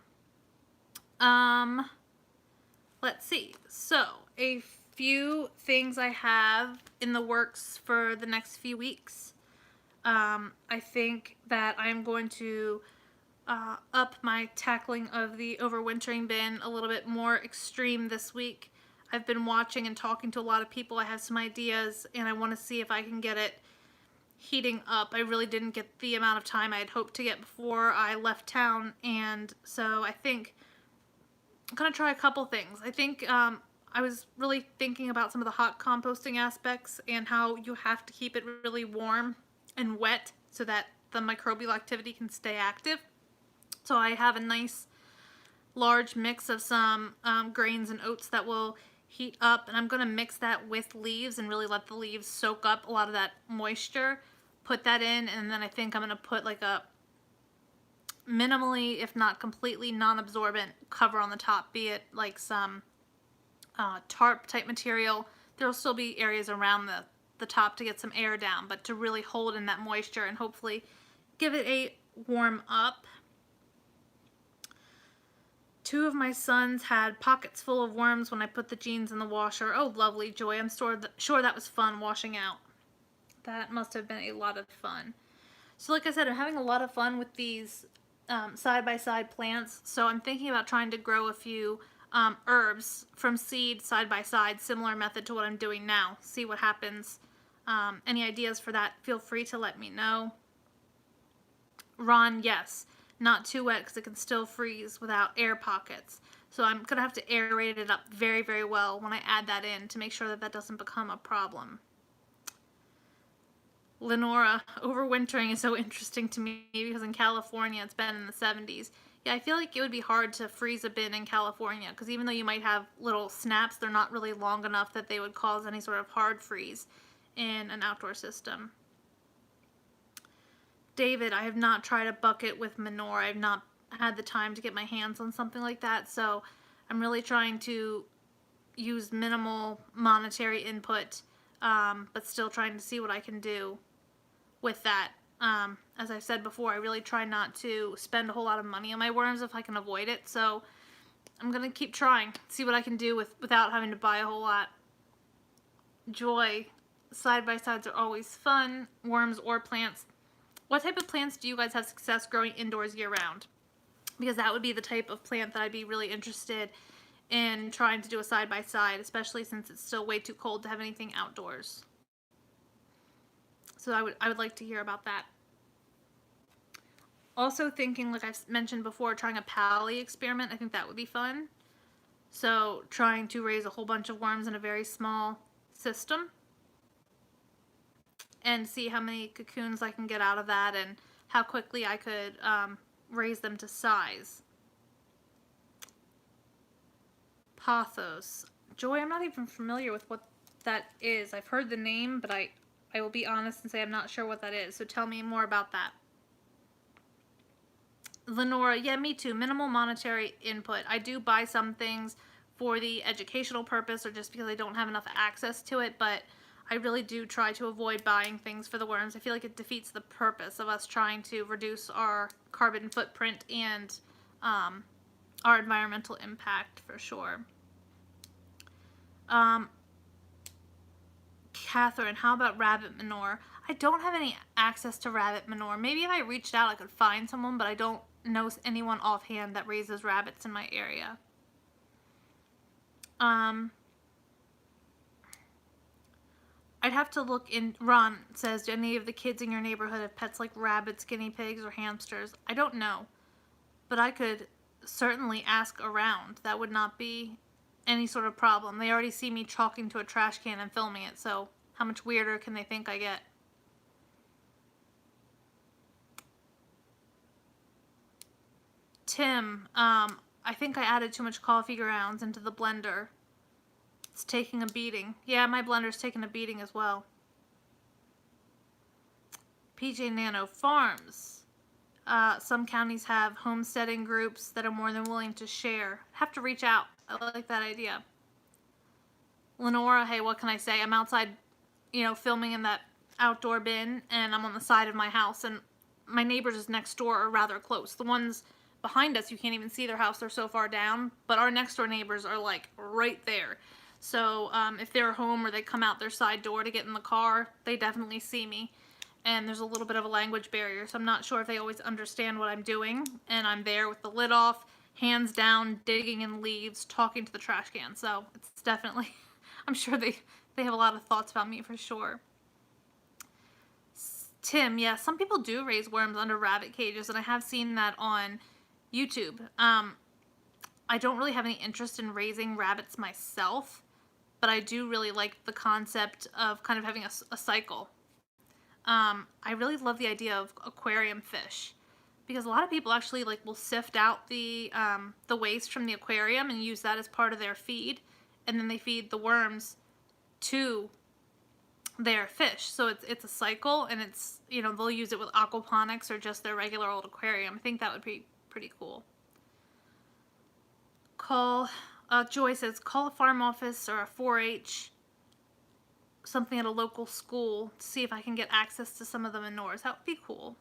Let's see. So, a few things I have in the works for the next few weeks. I think that I'm going to up my tackling of the overwintering bin a little bit more extreme this week. I've been watching and talking to a lot of people. I have some ideas, and I want to see if I can get it heating up. I really didn't get the amount of time I had hoped to get before I left town, and so I think I'm going to try a couple things. I think I was really thinking about some of the hot composting aspects and how you have to keep it really warm and wet so that the microbial activity can stay active. So I have a nice large mix of some grains and oats that will heat up, and I'm going to mix that with leaves and really let the leaves soak up a lot of that moisture. Put that in, and then I think I'm going to put like a minimally, if not completely non-absorbent cover on the top, be it like some tarp type material. There'll still be areas around the top to get some air down, but to really hold in that moisture and hopefully give it a warm up. Two of my sons had pockets full of worms when I put the jeans in the washer. Oh, lovely, Joy. I'm sure that was fun washing out. That must have been a lot of fun. So like I said, I'm having a lot of fun with these side-by-side plants. So I'm thinking about trying to grow a few herbs from seed side-by-side, similar method to what I'm doing now. See what happens. Any ideas for that, feel free to let me know. Ron, yes. Not too wet because it can still freeze without air pockets. So I'm going to have to aerate it up very, very well when I add that in to make sure that that doesn't become a problem. Lenora, overwintering is so interesting to me because in California it's been in the 70s. Yeah, I feel like it would be hard to freeze a bin in California because even though you might have little snaps, they're not really long enough that they would cause any sort of hard freeze in an outdoor system. David, I have not tried a bucket with manure. I've not had the time to get my hands on something like that, so I'm really trying to use minimal monetary input, but still trying to see what I can do with that. As I've said before, I really try not to spend a whole lot of money on my worms if I can avoid it, so I'm going to keep trying, see what I can do without having to buy a whole lot. Joy, side-by-sides are always fun, worms or plants. What type of plants do you guys have success growing indoors year-round? Because that would be the type of plant that I'd be really interested in trying to do a side-by-side, especially since it's still way too cold to have anything outdoors. So I would like to hear about that. Also thinking, like I've mentioned before, trying a pally experiment. I think that would be fun. So trying to raise a whole bunch of worms in a very small system and see how many cocoons I can get out of that and how quickly I could raise them to size. Pothos. Joy, I'm not even familiar with what that is. I've heard the name, but I will be honest and say I'm not sure what that is. So tell me more about that. Lenora, yeah, me too. Minimal monetary input. I do buy some things for the educational purpose or just because I don't have enough access to it, but I really do try to avoid buying things for the worms. I feel like it defeats the purpose of us trying to reduce our carbon footprint and our environmental impact for sure. Catherine, how about rabbit manure? I don't have any access to rabbit manure. Maybe if I reached out, I could find someone, but I don't know anyone offhand that raises rabbits in my area. I'd have to look in. Ron says, do any of the kids in your neighborhood have pets like rabbits, guinea pigs, or hamsters? I don't know, but I could certainly ask around. That would not be any sort of problem. They already see me talking to a trash can and filming it, so how much weirder can they think I get? Tim, I think I added too much coffee grounds into the blender. It's taking a beating. Yeah, my blender's taking a beating as well. PJ Nano Farms. Some counties have homesteading groups that are more than willing to share. Have to reach out. I like that idea. Lenora, hey, what can I say? I'm outside, filming in that outdoor bin, and I'm on the side of my house, and my neighbors just next door are rather close. The ones behind us, you can't even see their house. They're so far down, but our next door neighbors are like right there. So if they're home or they come out their side door to get in the car, they definitely see me. And there's a little bit of a language barrier, so I'm not sure if they always understand what I'm doing. And I'm there with the lid off, hands down, digging in leaves, talking to the trash can. So it's definitely, I'm sure they have a lot of thoughts about me for sure. Tim, yeah, some people do raise worms under rabbit cages, and I have seen that on YouTube. I don't really have any interest in raising rabbits myself, but I do really like the concept of kind of having a cycle. I really love the idea of aquarium fish because a lot of people actually will sift out the waste from the aquarium and use that as part of their feed, and then they feed the worms to their fish. So it's a cycle, and it's they'll use it with aquaponics or just their regular old aquarium. I think that would be pretty cool. Joy says, call a farm office or a 4-H, something at a local school to see if I can get access to some of the manures. That would be cool.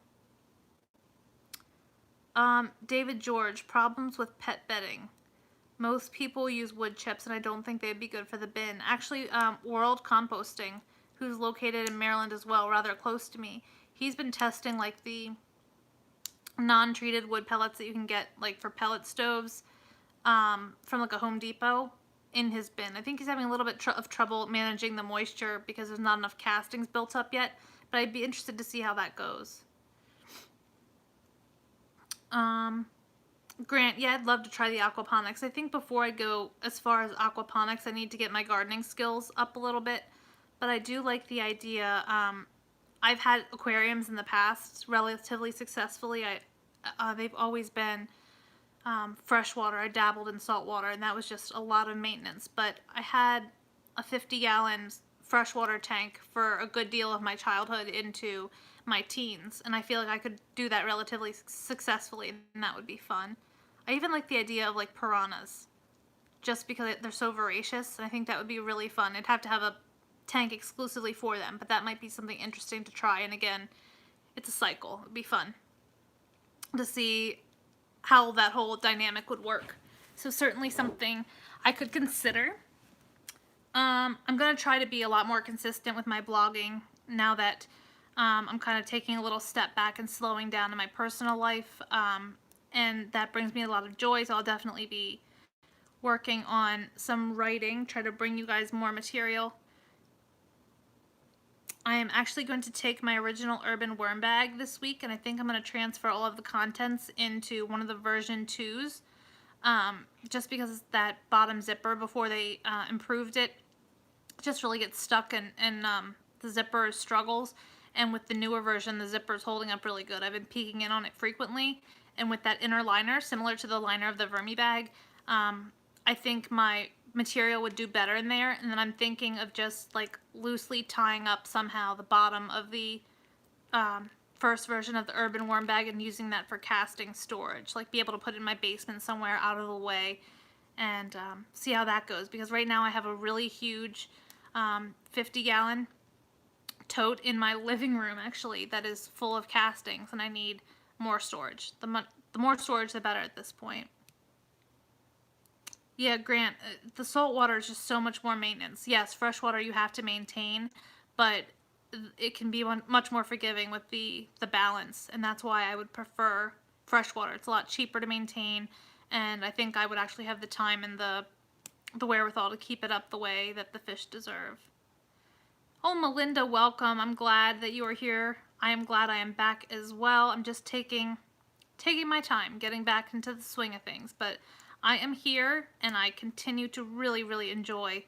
David George, problems with pet bedding. Most people use wood chips, and I don't think they'd be good for the bin. Actually, World Composting, who's located in Maryland as well, rather close to me, he's been testing the non-treated wood pellets that you can get for pellet stoves from a Home Depot in his bin. I think he's having a little bit of trouble managing the moisture because there's not enough castings built up yet, but I'd be interested to see how that goes. Grant, yeah, I'd love to try the aquaponics. I think before I go as far as aquaponics, I need to get my gardening skills up a little bit, but I do like the idea. I've had aquariums in the past relatively successfully. They've always been freshwater. I dabbled in saltwater, and that was just a lot of maintenance. But I had a 50-gallon freshwater tank for a good deal of my childhood into my teens, and I feel like I could do that relatively successfully, and that would be fun. I even like the idea of piranhas, just because they're so voracious, and I think that would be really fun. I'd have to have a tank exclusively for them, but that might be something interesting to try. And again, it's a cycle. It'd be fun to see how that whole dynamic would work. So certainly something I could consider. I'm going to try to be a lot more consistent with my blogging now that I'm kind of taking a little step back and slowing down in my personal life. And that brings me a lot of joy, so I'll definitely be working on some writing, try to bring you guys more material. I am actually going to take my original urban worm bag this week, and I think I'm going to transfer all of the contents into one of the version 2s, just because that bottom zipper, before they improved it, just really gets stuck and the zipper struggles. And with the newer version, the zipper is holding up really good. I've been peeking in on it frequently, and with that inner liner, similar to the liner of the Vermi bag, I think my material would do better in there. And then I'm thinking of just like loosely tying up somehow the bottom of the first version of the urban worm bag and using that for casting storage. Like be able to put it in my basement somewhere out of the way and see how that goes. Because right now I have a really huge 50-gallon tote in my living room actually that is full of castings, and I need more storage. The more storage, the better at this point. Yeah, Grant, the salt water is just so much more maintenance. Yes, freshwater you have to maintain, but it can be much more forgiving with the balance, and that's why I would prefer freshwater. It's a lot cheaper to maintain, and I think I would actually have the time and the wherewithal to keep it up the way that the fish deserve. Oh, Melinda, welcome. I'm glad that you are here. I am glad I am back as well. I'm just taking my time, getting back into the swing of things, but I am here and I continue to really, really enjoy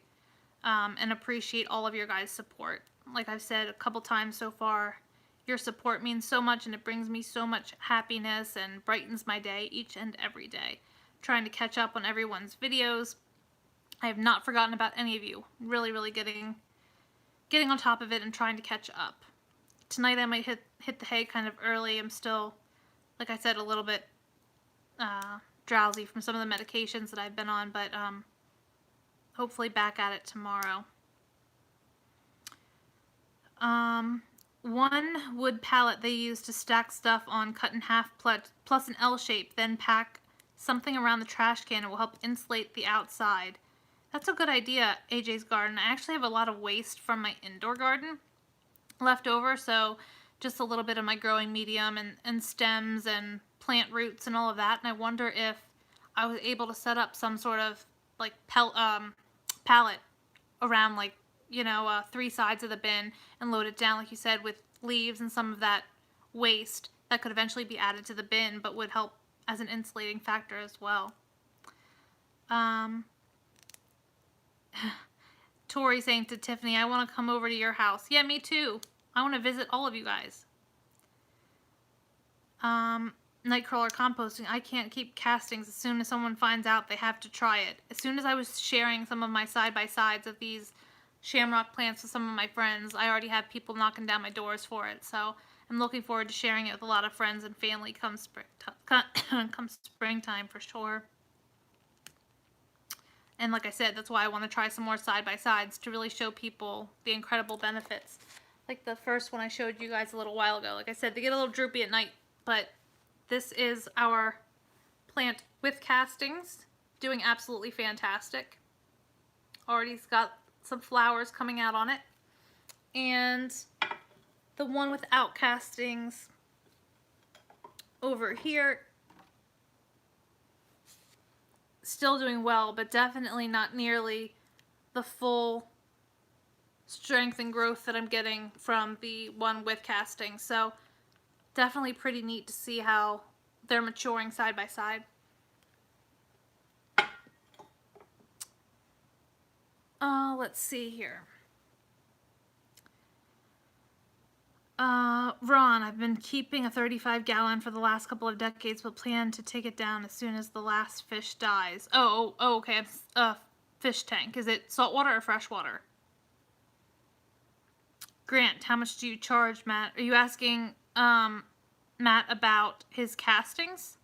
and appreciate all of your guys' support. Like I've said a couple times so far, your support means so much and it brings me so much happiness and brightens my day each and every day. Trying to catch up on everyone's videos. I have not forgotten about any of you. Really, really getting on top of it and trying to catch up. Tonight I might hit the hay kind of early. I'm still, like I said, a little bit drowsy from some of the medications that I've been on, but hopefully back at it tomorrow. One wood pallet they use to stack stuff on, cut in half plus an L shape, then pack something around the trash can. It will help insulate the outside. That's a good idea, AJ's garden. I actually have a lot of waste from my indoor garden left over, so just a little bit of my growing medium and stems and plant roots and all of that. And I wonder if I was able to set up some sort of like pallet around, like, you know, 3 sides of the bin and load it down, like you said, with leaves and some of that waste that could eventually be added to the bin, but would help as an insulating factor as well. Tori saying to Tiffany, I want to come over to your house. Yeah, me too. I want to visit all of you guys. Nightcrawler composting. I can't keep castings. As soon as someone finds out, they have to try it. As soon as I was sharing some of my side-by-sides of these shamrock plants with some of my friends, I already have people knocking down my doors for it. So I'm looking forward to sharing it with a lot of friends and family come springtime for sure. And like I said, that's why I want to try some more side-by-sides to really show people the incredible benefits. Like the first one I showed you guys a little while ago. Like I said, they get a little droopy at night, but this is our plant with castings, doing absolutely fantastic. Already got some flowers coming out on it. And the one without castings over here, still doing well, but definitely not nearly the full strength and growth that I'm getting from the one with castings. So definitely pretty neat to see how they're maturing side by side. Let's see here. Ron, I've been keeping a 35-gallon for the last couple of decades, but plan to take it down as soon as the last fish dies. Oh, okay. Fish tank. Is it saltwater or freshwater? Grant, how much do you charge, Matt? Are you asking Matt about his castings?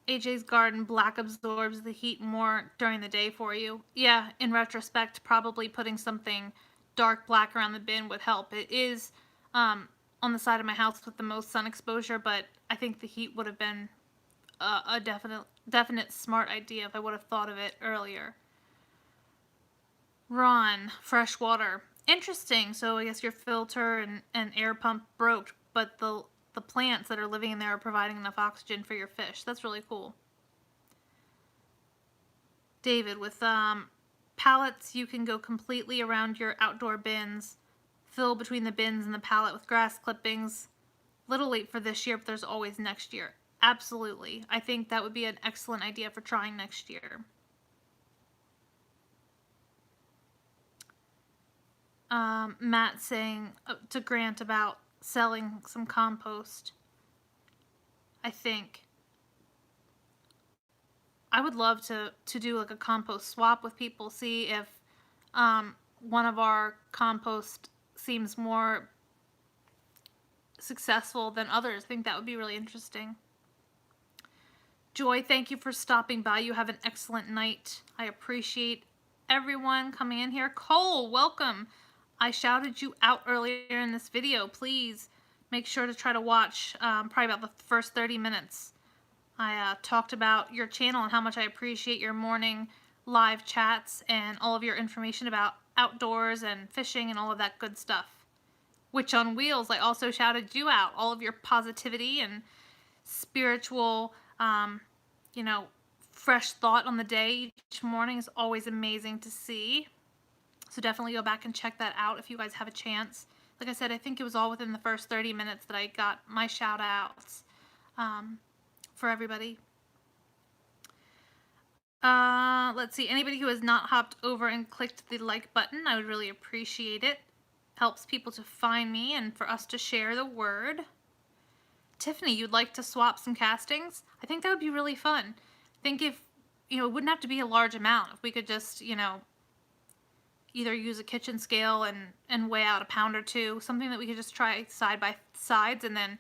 AJ's garden black absorbs the heat more during the day for you. Yeah, in retrospect, probably putting something dark black around the bin would help. It is on the side of my house with the most sun exposure, but I think the heat would have been a definite smart idea if I would have thought of it earlier. Ron, fresh water. Interesting. So I guess your filter and air pump broke, but the plants that are living in there are providing enough oxygen for your fish. That's really cool. David, with pallets, you can go completely around your outdoor bins, fill between the bins and the pallet with grass clippings. Little late for this year, but there's always next year. Absolutely. I think that would be an excellent idea for trying next year. Matt saying to Grant about selling some compost. I think. I would love to do like a compost swap with people, see if one of our compost seems more successful than others. I think that would be really interesting. Joy, thank you for stopping by. You have an excellent night. I appreciate everyone coming in here. Cole, welcome. I shouted you out earlier in this video. Please make sure to try to watch probably about the first 30 minutes. I talked about your channel and how much I appreciate your morning live chats and all of your information about outdoors and fishing and all of that good stuff. Witch on Wheels, I also shouted you out. All of your positivity and spiritual, fresh thought on the day each morning is always amazing to see. So definitely go back and check that out if you guys have a chance. Like I said, I think it was all within the first 30 minutes that I got my shout outs for everybody. Let's see. Anybody who has not hopped over and clicked the like button, I would really appreciate it. Helps people to find me and for us to share the word. Tiffany, you'd like to swap some castings? I think that would be really fun. I think if, it wouldn't have to be a large amount. If we could just, either use a kitchen scale and weigh out a pound or two, something that we could just try side by sides, and then,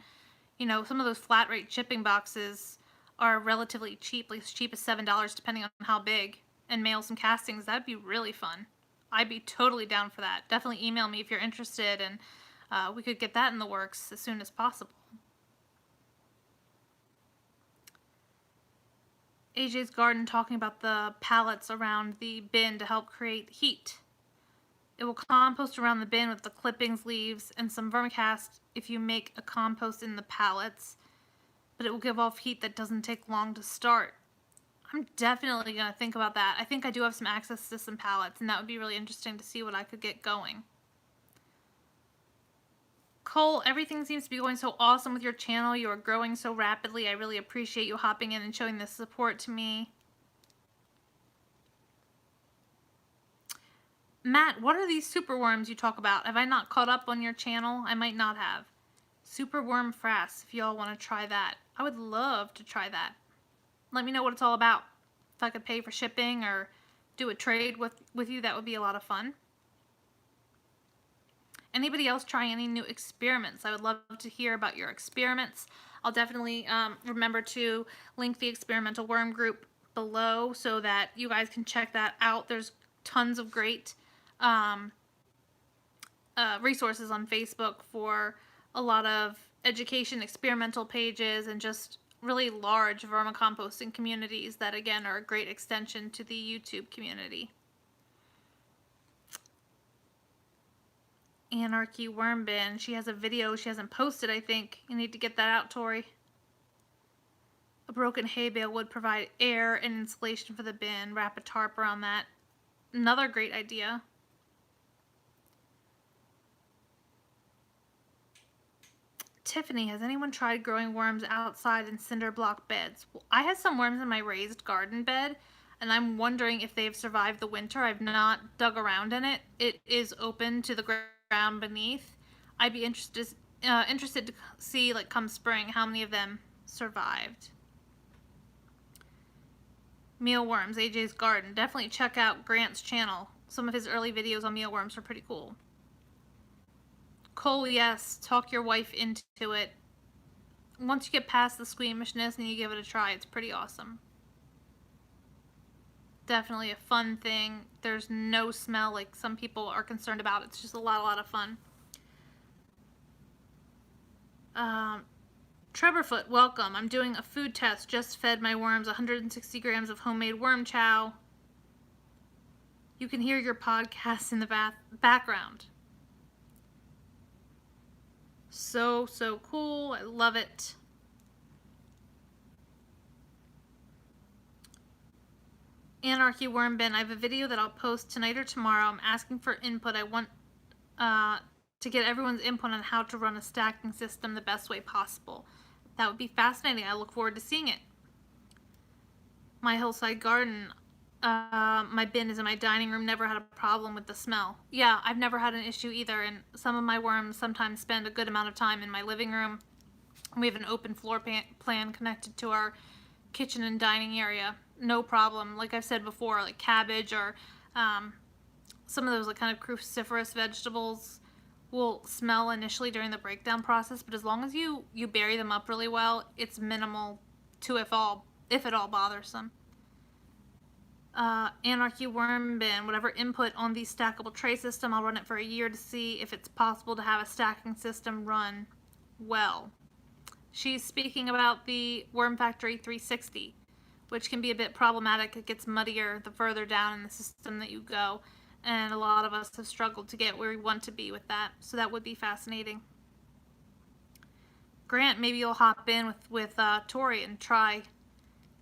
some of those flat rate shipping boxes are relatively cheap, like as cheap as $7 depending on how big, and mail some castings. That'd be really fun. I'd be totally down for that. Definitely email me if you're interested, and we could get that in the works as soon as possible. AJ's Garden talking about the pallets around the bin to help create heat. It will compost around the bin with the clippings, leaves, and some vermicast if you make a compost in the pallets, but it will give off heat that doesn't take long to start. I'm definitely going to think about that. I think I do have some access to some pallets, and that would be really interesting to see what I could get going. Cole, everything seems to be going so awesome with your channel. You are growing so rapidly. I really appreciate you hopping in and showing this support to me. Matt, what are these superworms you talk about? Have I not caught up on your channel? I might not have. Superworm frass, if y'all want to try that. I would love to try that. Let me know what it's all about. If I could pay for shipping or do a trade with you, that would be a lot of fun. Anybody else trying any new experiments? I would love to hear about your experiments. I'll definitely remember to link the experimental worm group below so that you guys can check that out. There's tons of great resources on Facebook for a lot of education experimental pages and just really large vermicomposting communities that again are a great extension to the YouTube community. Anarchy Worm Bin. She has a video she hasn't posted, I think. You need to get that out, Tori. A broken hay bale would provide air and insulation for the bin. Wrap a tarp around that. Another great idea. Tiffany, has anyone tried growing worms outside in cinder block beds? Well, I had some worms in my raised garden bed, and I'm wondering if they've survived the winter. I've not dug around in it. It is open to the ground beneath. I'd be interested to see, like, come spring, how many of them survived. Mealworms, AJ's Garden. Definitely check out Grant's channel. Some of his early videos on mealworms were pretty cool. Cole, yes, talk your wife into it. Once you get past the squeamishness and you give it a try, it's pretty awesome. Definitely a fun thing. There's no smell like some people are concerned about. It's just a lot of fun. Trevorfoot, welcome. I'm doing a food test. Just fed my worms 160 grams of homemade worm chow. You can hear your podcast in the background. So cool. I love it. Anarchy Worm Bin. I have a video that I'll post tonight or tomorrow. I'm asking for input. I want to get everyone's input on how to run a stacking system the best way possible. That would be fascinating. I look forward to seeing it. My hillside garden. My bin is in my dining room. Never had a problem with the smell. Yeah, I've never had an issue either, and some of my worms sometimes spend a good amount of time in my living room. We have an open floor plan connected to our kitchen and dining area, no problem. Like I've said before, like cabbage or um, some of those like kind of cruciferous vegetables will smell initially during the breakdown process, but as long as you bury them up really well, it's minimal to if at all bothersome. Anarchy worm bin, whatever input on the stackable tray system, I'll run it for a year to see if it's possible to have a stacking system run well. She's speaking about the Worm Factory 360, which can be a bit problematic. It gets muddier the further down in the system that you go, and a lot of us have struggled to get where we want to be with that, so that would be fascinating. Grant, maybe you'll hop in with Tori and try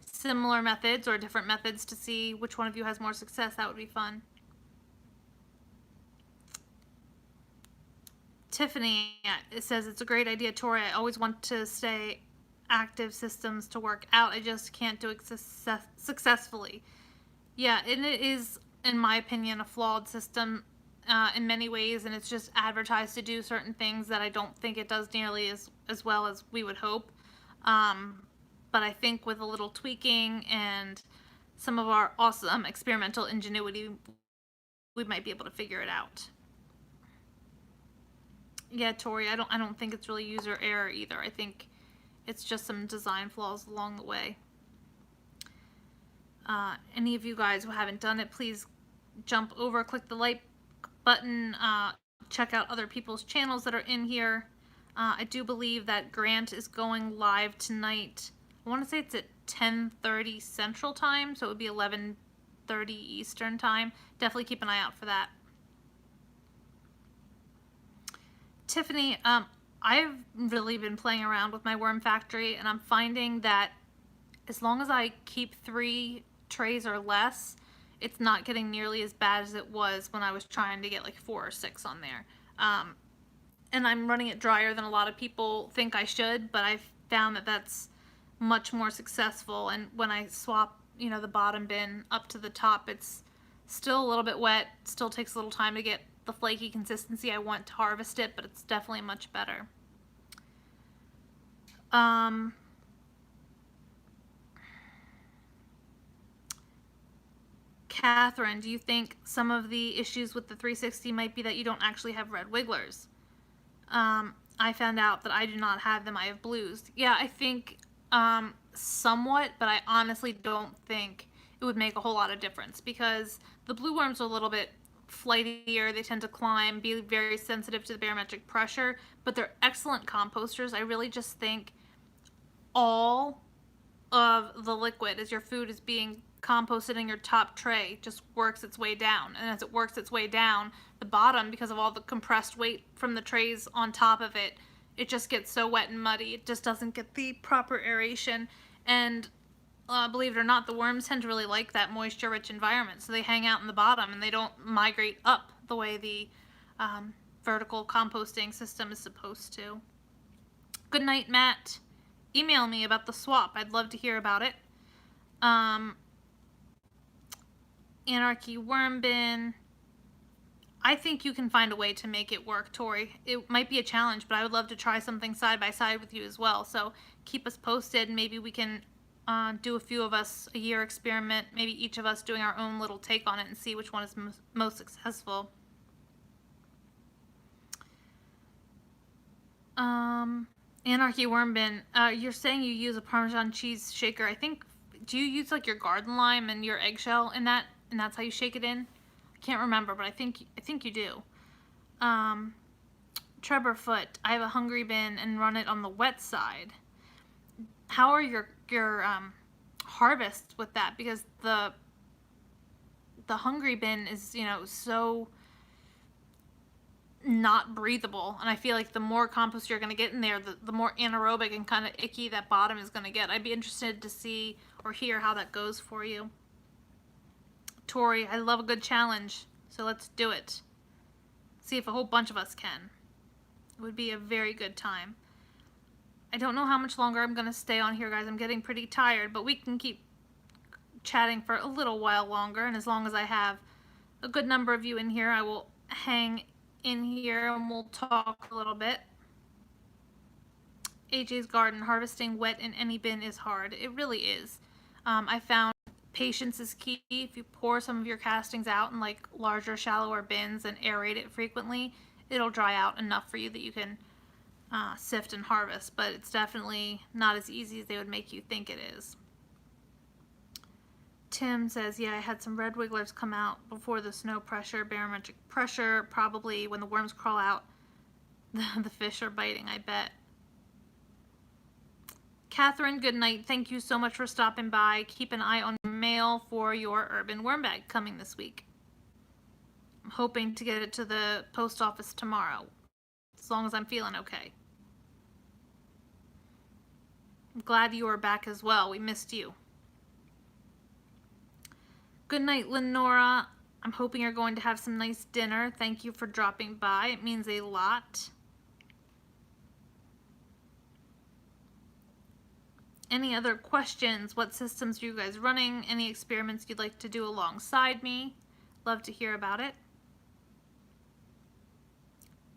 similar methods or different methods to see which one of you has more success. That would be fun. Tiffany, it says it's a great idea, Tori. I always want to stay active systems to work out. I just can't do it successfully. Yeah, and it is, in my opinion, a flawed system in many ways, and it's just advertised to do certain things that I don't think it does nearly as well as we would hope. But I think with a little tweaking and some of our awesome experimental ingenuity, we might be able to figure it out. Yeah, Tori, I don't think it's really user error either. I think it's just some design flaws along the way. Any of you guys who haven't done it, please jump over, click the like button, check out other people's channels that are in here. I do believe that Grant is going live tonight. I want to say it's at 10:30 Central Time, so it would be 11:30 Eastern Time. Definitely keep an eye out for that. Tiffany, I've really been playing around with my Worm Factory, and I'm finding that as long as I keep 3 trays or less, it's not getting nearly as bad as it was when I was trying to get like 4 or 6 on there. And I'm running it drier than a lot of people think I should, but I've found that that's much more successful. And when I swap, the bottom bin up to the top, it's still a little bit wet. Still takes a little time to get the flaky consistency I want to harvest it, but it's definitely much better. Catherine, do you think some of the issues with the 360 might be that you don't actually have red wigglers? I found out that I do not have them. I have blues. Yeah, I think somewhat, but I honestly don't think it would make a whole lot of difference because the blue worms are a little bit flightier. They tend to climb, be very sensitive to the barometric pressure, but they're excellent composters. I really just think all of the liquid as your food is being composted in your top tray just works its way down. And as it works its way down, the bottom, because of all the compressed weight from the trays on top of it, it just gets so wet and muddy. It just doesn't get the proper aeration. And believe it or not, the worms tend to really like that moisture-rich environment. So they hang out in the bottom and they don't migrate up the way the vertical composting system is supposed to. Good night, Matt. Email me about the swap. I'd love to hear about it. Anarchy worm bin. I think you can find a way to make it work, Tori. It might be a challenge, but I would love to try something side by side with you as well. So keep us posted. Maybe we can do a few of us a year experiment, maybe each of us doing our own little take on it and see which one is most successful. Anarchy worm bin. You're saying you use a Parmesan cheese shaker. I think, do you use like your garden lime and your eggshell in that, and that's how you shake it in? I can't remember, but I think you do. Treborfoot. I have a hungry bin and run it on the wet side. How are your harvests with that? Because the hungry bin is, so not breathable, and I feel like the more compost you're going to get in there, the more anaerobic and kind of icky that bottom is going to get. I'd be interested to see or hear how that goes for you. Tori, I love a good challenge, so let's do it. See if a whole bunch of us can. It would be a very good time. I don't know how much longer I'm going to stay on here, guys. I'm getting pretty tired, but we can keep chatting for a little while longer, and as long as I have a good number of you in here, I will hang in here and we'll talk a little bit. AJ's garden. Harvesting wet in any bin is hard. It really is. I found Patience is key. If you pour some of your castings out in like larger, shallower bins and aerate it frequently, it'll dry out enough for you that you can sift and harvest, but it's definitely not as easy as they would make you think it is. Tim says, yeah, I had some red wigglers come out before the snow pressure, barometric pressure, probably when the worms crawl out, the fish are biting, I bet. Catherine, good night. Thank you so much for stopping by. Keep an eye on your mail for your urban worm bag coming this week. I'm hoping to get it to the post office tomorrow, as long as I'm feeling okay. I'm glad you are back as well. We missed you. Good night, Lenora. I'm hoping you're going to have some nice dinner. Thank you for dropping by. It means a lot. Any other questions? What systems are you guys running? Any experiments you'd like to do alongside me? Love to hear about it.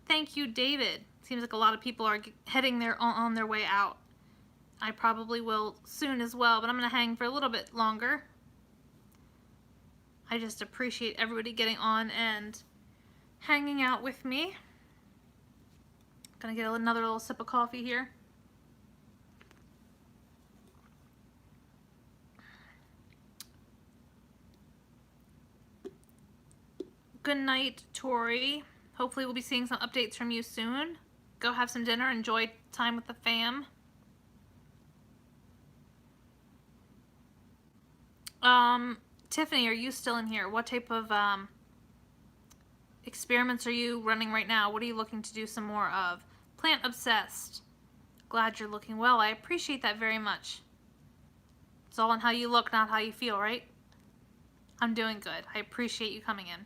Thank you, David. Seems like a lot of people are heading on their way out. I probably will soon as well, but I'm going to hang for a little bit longer. I just appreciate everybody getting on and hanging out with me. Gonna get another little sip of coffee here. Good night, Tori. Hopefully we'll be seeing some updates from you soon. Go have some dinner, enjoy time with the fam. Tiffany, are you still in here? What type of experiments are you running right now? What are you looking to do some more of? Plant obsessed. Glad you're looking well. I appreciate that very much. It's all on how you look, not how you feel, right? I'm doing good. I appreciate you coming in.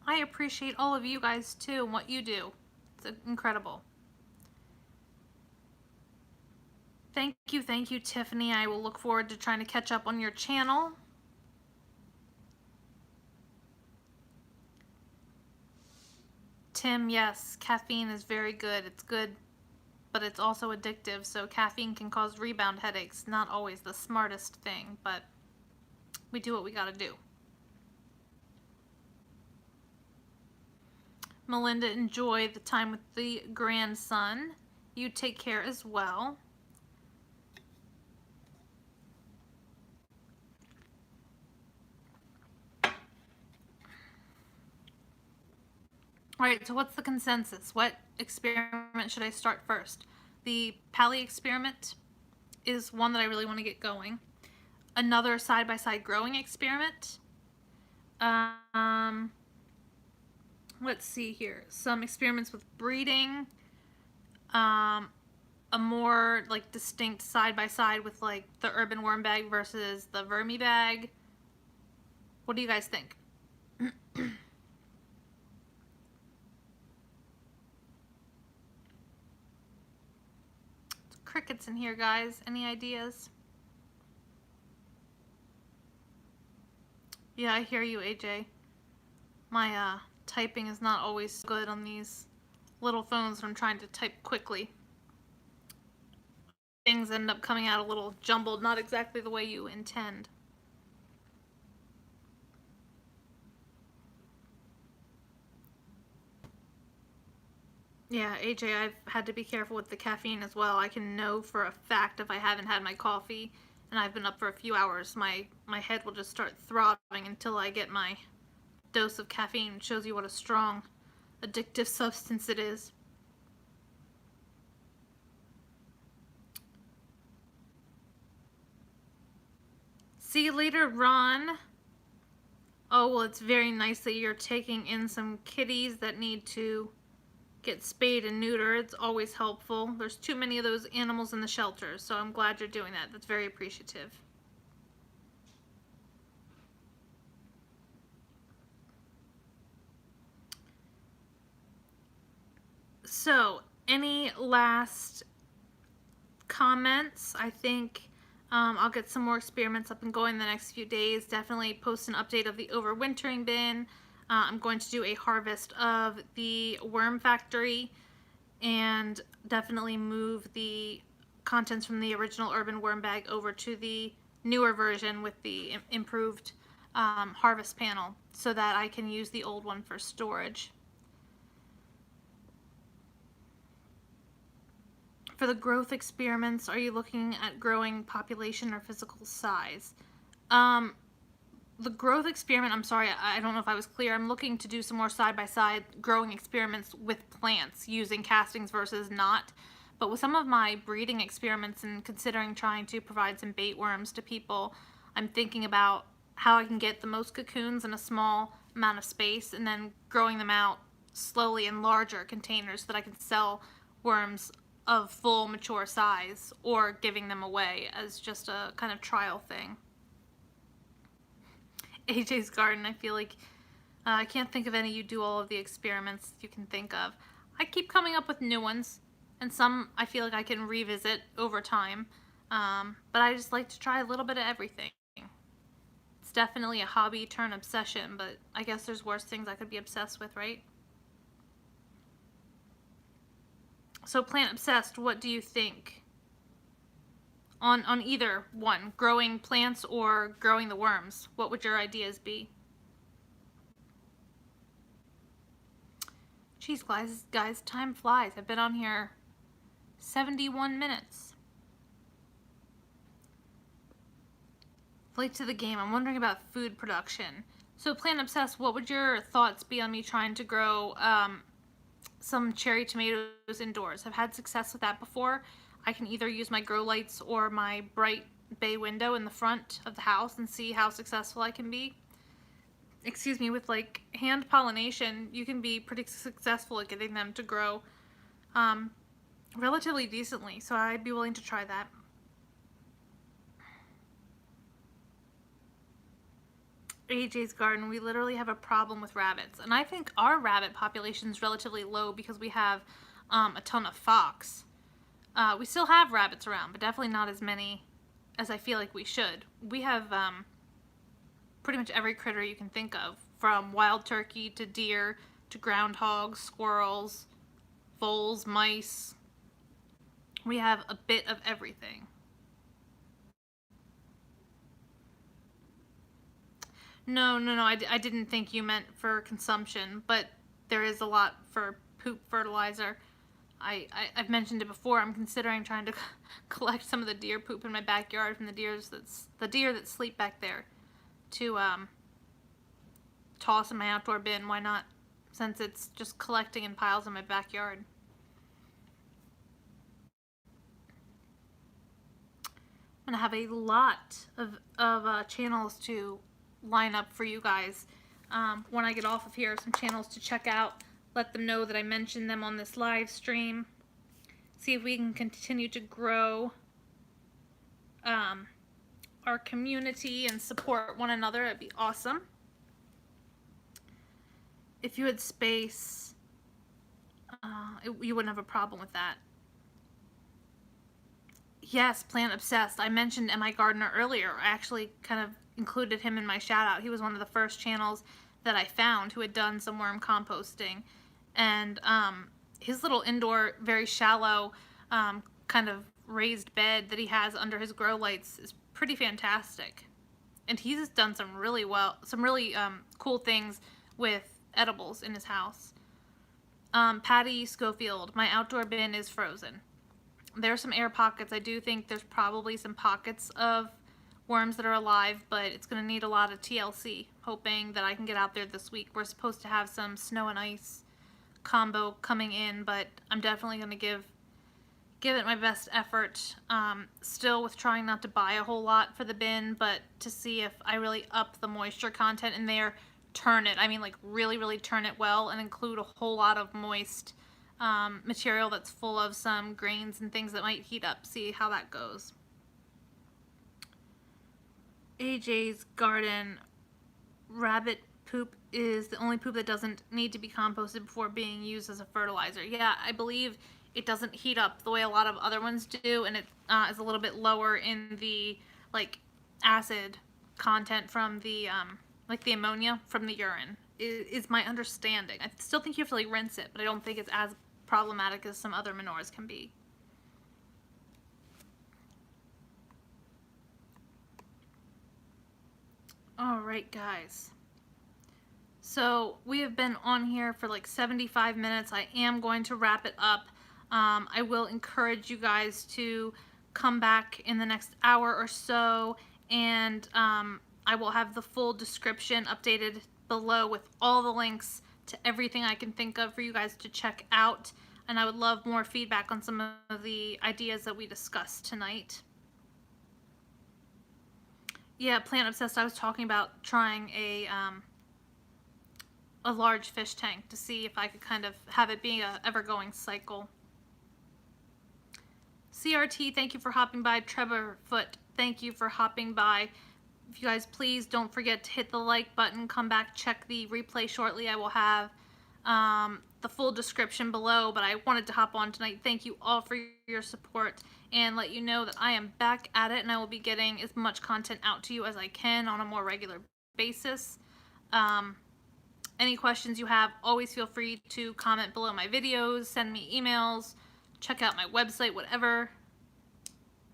I appreciate all of you guys too and what you do. It's incredible. Thank you, Tiffany. I will look forward to trying to catch up on your channel. Tim, yes, caffeine is very good. It's good, but it's also addictive, so caffeine can cause rebound headaches. Not always the smartest thing, but we do what we gotta do. Melinda, enjoy the time with the grandson. You take care as well. All right, so what's the consensus? What experiment should I start first? The Pally experiment is one that I really want to get going. Another side-by-side growing experiment. Let's see here. Some experiments with breeding. A more like distinct side-by-side with like the urban worm bag versus the vermi bag. What do you guys think? Crickets in here, guys. Any ideas? Yeah, I hear you, AJ. My typing is not always good on these little phones when I'm trying to type quickly. Things end up coming out a little jumbled, not exactly the way you intend. Yeah, AJ, I've had to be careful with the caffeine as well. I can know for a fact if I haven't had my coffee and I've been up for a few hours, my head will just start throbbing until I get my dose of caffeine. It shows you what a strong, addictive substance it is. See you later, Ron. Oh, well, it's very nice that you're taking in some kitties that need to get spayed and neutered. It's always helpful. There's too many of those animals in the shelters, so I'm glad you're doing that. That's very appreciative. So, any last comments? I think I'll get some more experiments up and going in the next few days. Definitely post an update of the overwintering bin. I'm going to do a harvest of the worm factory and definitely move the contents from the original urban worm bag over to the newer version with the improved harvest panel so that I can use the old one for storage. For the growth experiments, are you looking at growing population or physical size? The growth experiment, I'm sorry, I don't know if I was clear. I'm looking to do some more side-by-side growing experiments with plants using castings versus not. But with some of my breeding experiments and considering trying to provide some bait worms to people, I'm thinking about how I can get the most cocoons in a small amount of space and then growing them out slowly in larger containers so that I can sell worms of full mature size or giving them away as just a kind of trial thing. AJ's Garden, I feel like I can't think of any you do all of the experiments you can think of. I keep coming up with new ones, and some I feel like I can revisit over time, but I just like to try a little bit of everything. It's definitely a hobby turn obsession, but I guess there's worse things I could be obsessed with, right? So plant obsessed, what do you think? On either one, growing plants or growing the worms, what would your ideas be? Jeez, guys, time flies. I've been on here 71 minutes. Late to the game. I'm wondering about food production. So plant obsessed, what would your thoughts be on me trying to grow some cherry tomatoes indoors? I've had success with that before. I can either use my grow lights or my bright bay window in the front of the house and see how successful I can be. Excuse me, with like hand pollination, you can be pretty successful at getting them to grow relatively decently, so I'd be willing to try that. AJ's Garden, we literally have a problem with rabbits, and I think our rabbit population is relatively low because we have a ton of fox. We still have rabbits around, but definitely not as many as I feel like we should. We have pretty much every critter you can think of, from wild turkey to deer to groundhogs, squirrels, voles, mice. We have a bit of everything. No, I didn't think you meant for consumption, but there is a lot for poop fertilizer. I've mentioned it before. I'm considering trying to collect some of the deer poop in my backyard from the deer that sleep back there to toss in my outdoor bin. Why not? Since it's just collecting in piles in my backyard. I'm gonna have a lot of channels to line up for you guys when I get off of here. Some channels to check out. Let them know that I mentioned them on this live stream. See if we can continue to grow our community and support one another. It'd be awesome. If you had space, you wouldn't have a problem with that. Yes, plant obsessed. I mentioned M.I. Gardner earlier. I actually kind of included him in my shout out. He was one of the first channels that I found who had done some worm composting. And his little indoor, very shallow kind of raised bed that he has under his grow lights is pretty fantastic. And he's done some really cool things with edibles in his house. Patty Schofield, my outdoor bin is frozen. There are some air pockets. I do think there's probably some pockets of worms that are alive, but it's going to need a lot of TLC, hoping that I can get out there this week. We're supposed to have some snow and ice combo coming in, but I'm definitely going to give it my best effort, still with trying not to buy a whole lot for the bin, but to see if I really up the moisture content in there, turn it, I mean like really turn it well and include a whole lot of moist material that's full of some grains and things that might heat up, see how that goes. AJ's Garden, rabbit poop is the only poop that doesn't need to be composted before being used as a fertilizer. Yeah, I believe it doesn't heat up the way a lot of other ones do, and it is a little bit lower in the like acid content from the like the ammonia from the urine is my understanding. I still think you have to like rinse it, but I don't think it's as problematic as some other manures can be. All right, guys. So we have been on here for like 75 minutes. I am going to wrap it up. I will encourage you guys to come back in the next hour or so, and I will have the full description updated below with all the links to everything I can think of for you guys to check out. And I would love more feedback on some of the ideas that we discussed tonight. Yeah, Plant Obsessed, I was talking about trying a large fish tank to see if I could kind of have it being a ever-going cycle. CRT, thank you for hopping by. Trevorfoot, thank you for hopping by. If you guys please don't forget to hit the like button, come back, check the replay shortly. I will have the full description below, but I wanted to hop on tonight. Thank you all for your support and let you know that I am back at it and I will be getting as much content out to you as I can on a more regular basis. Any questions you have, always feel free to comment below my videos, send me emails, check out my website, whatever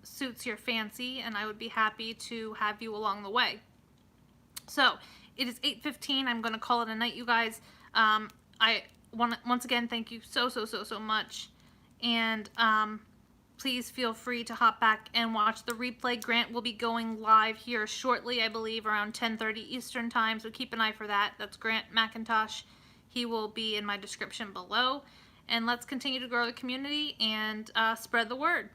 suits your fancy, and I would be happy to have you along the way. So it is 8:15. I'm going to call it a night, you guys. I want to once again thank you so much, and please feel free to hop back and watch the replay. Grant will be going live here shortly, I believe around 10:30 Eastern time, so keep an eye for that. That's Grant McIntosh. He will be in my description below. And let's continue to grow the community and spread the word.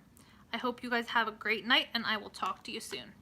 I hope you guys have a great night, and I will talk to you soon.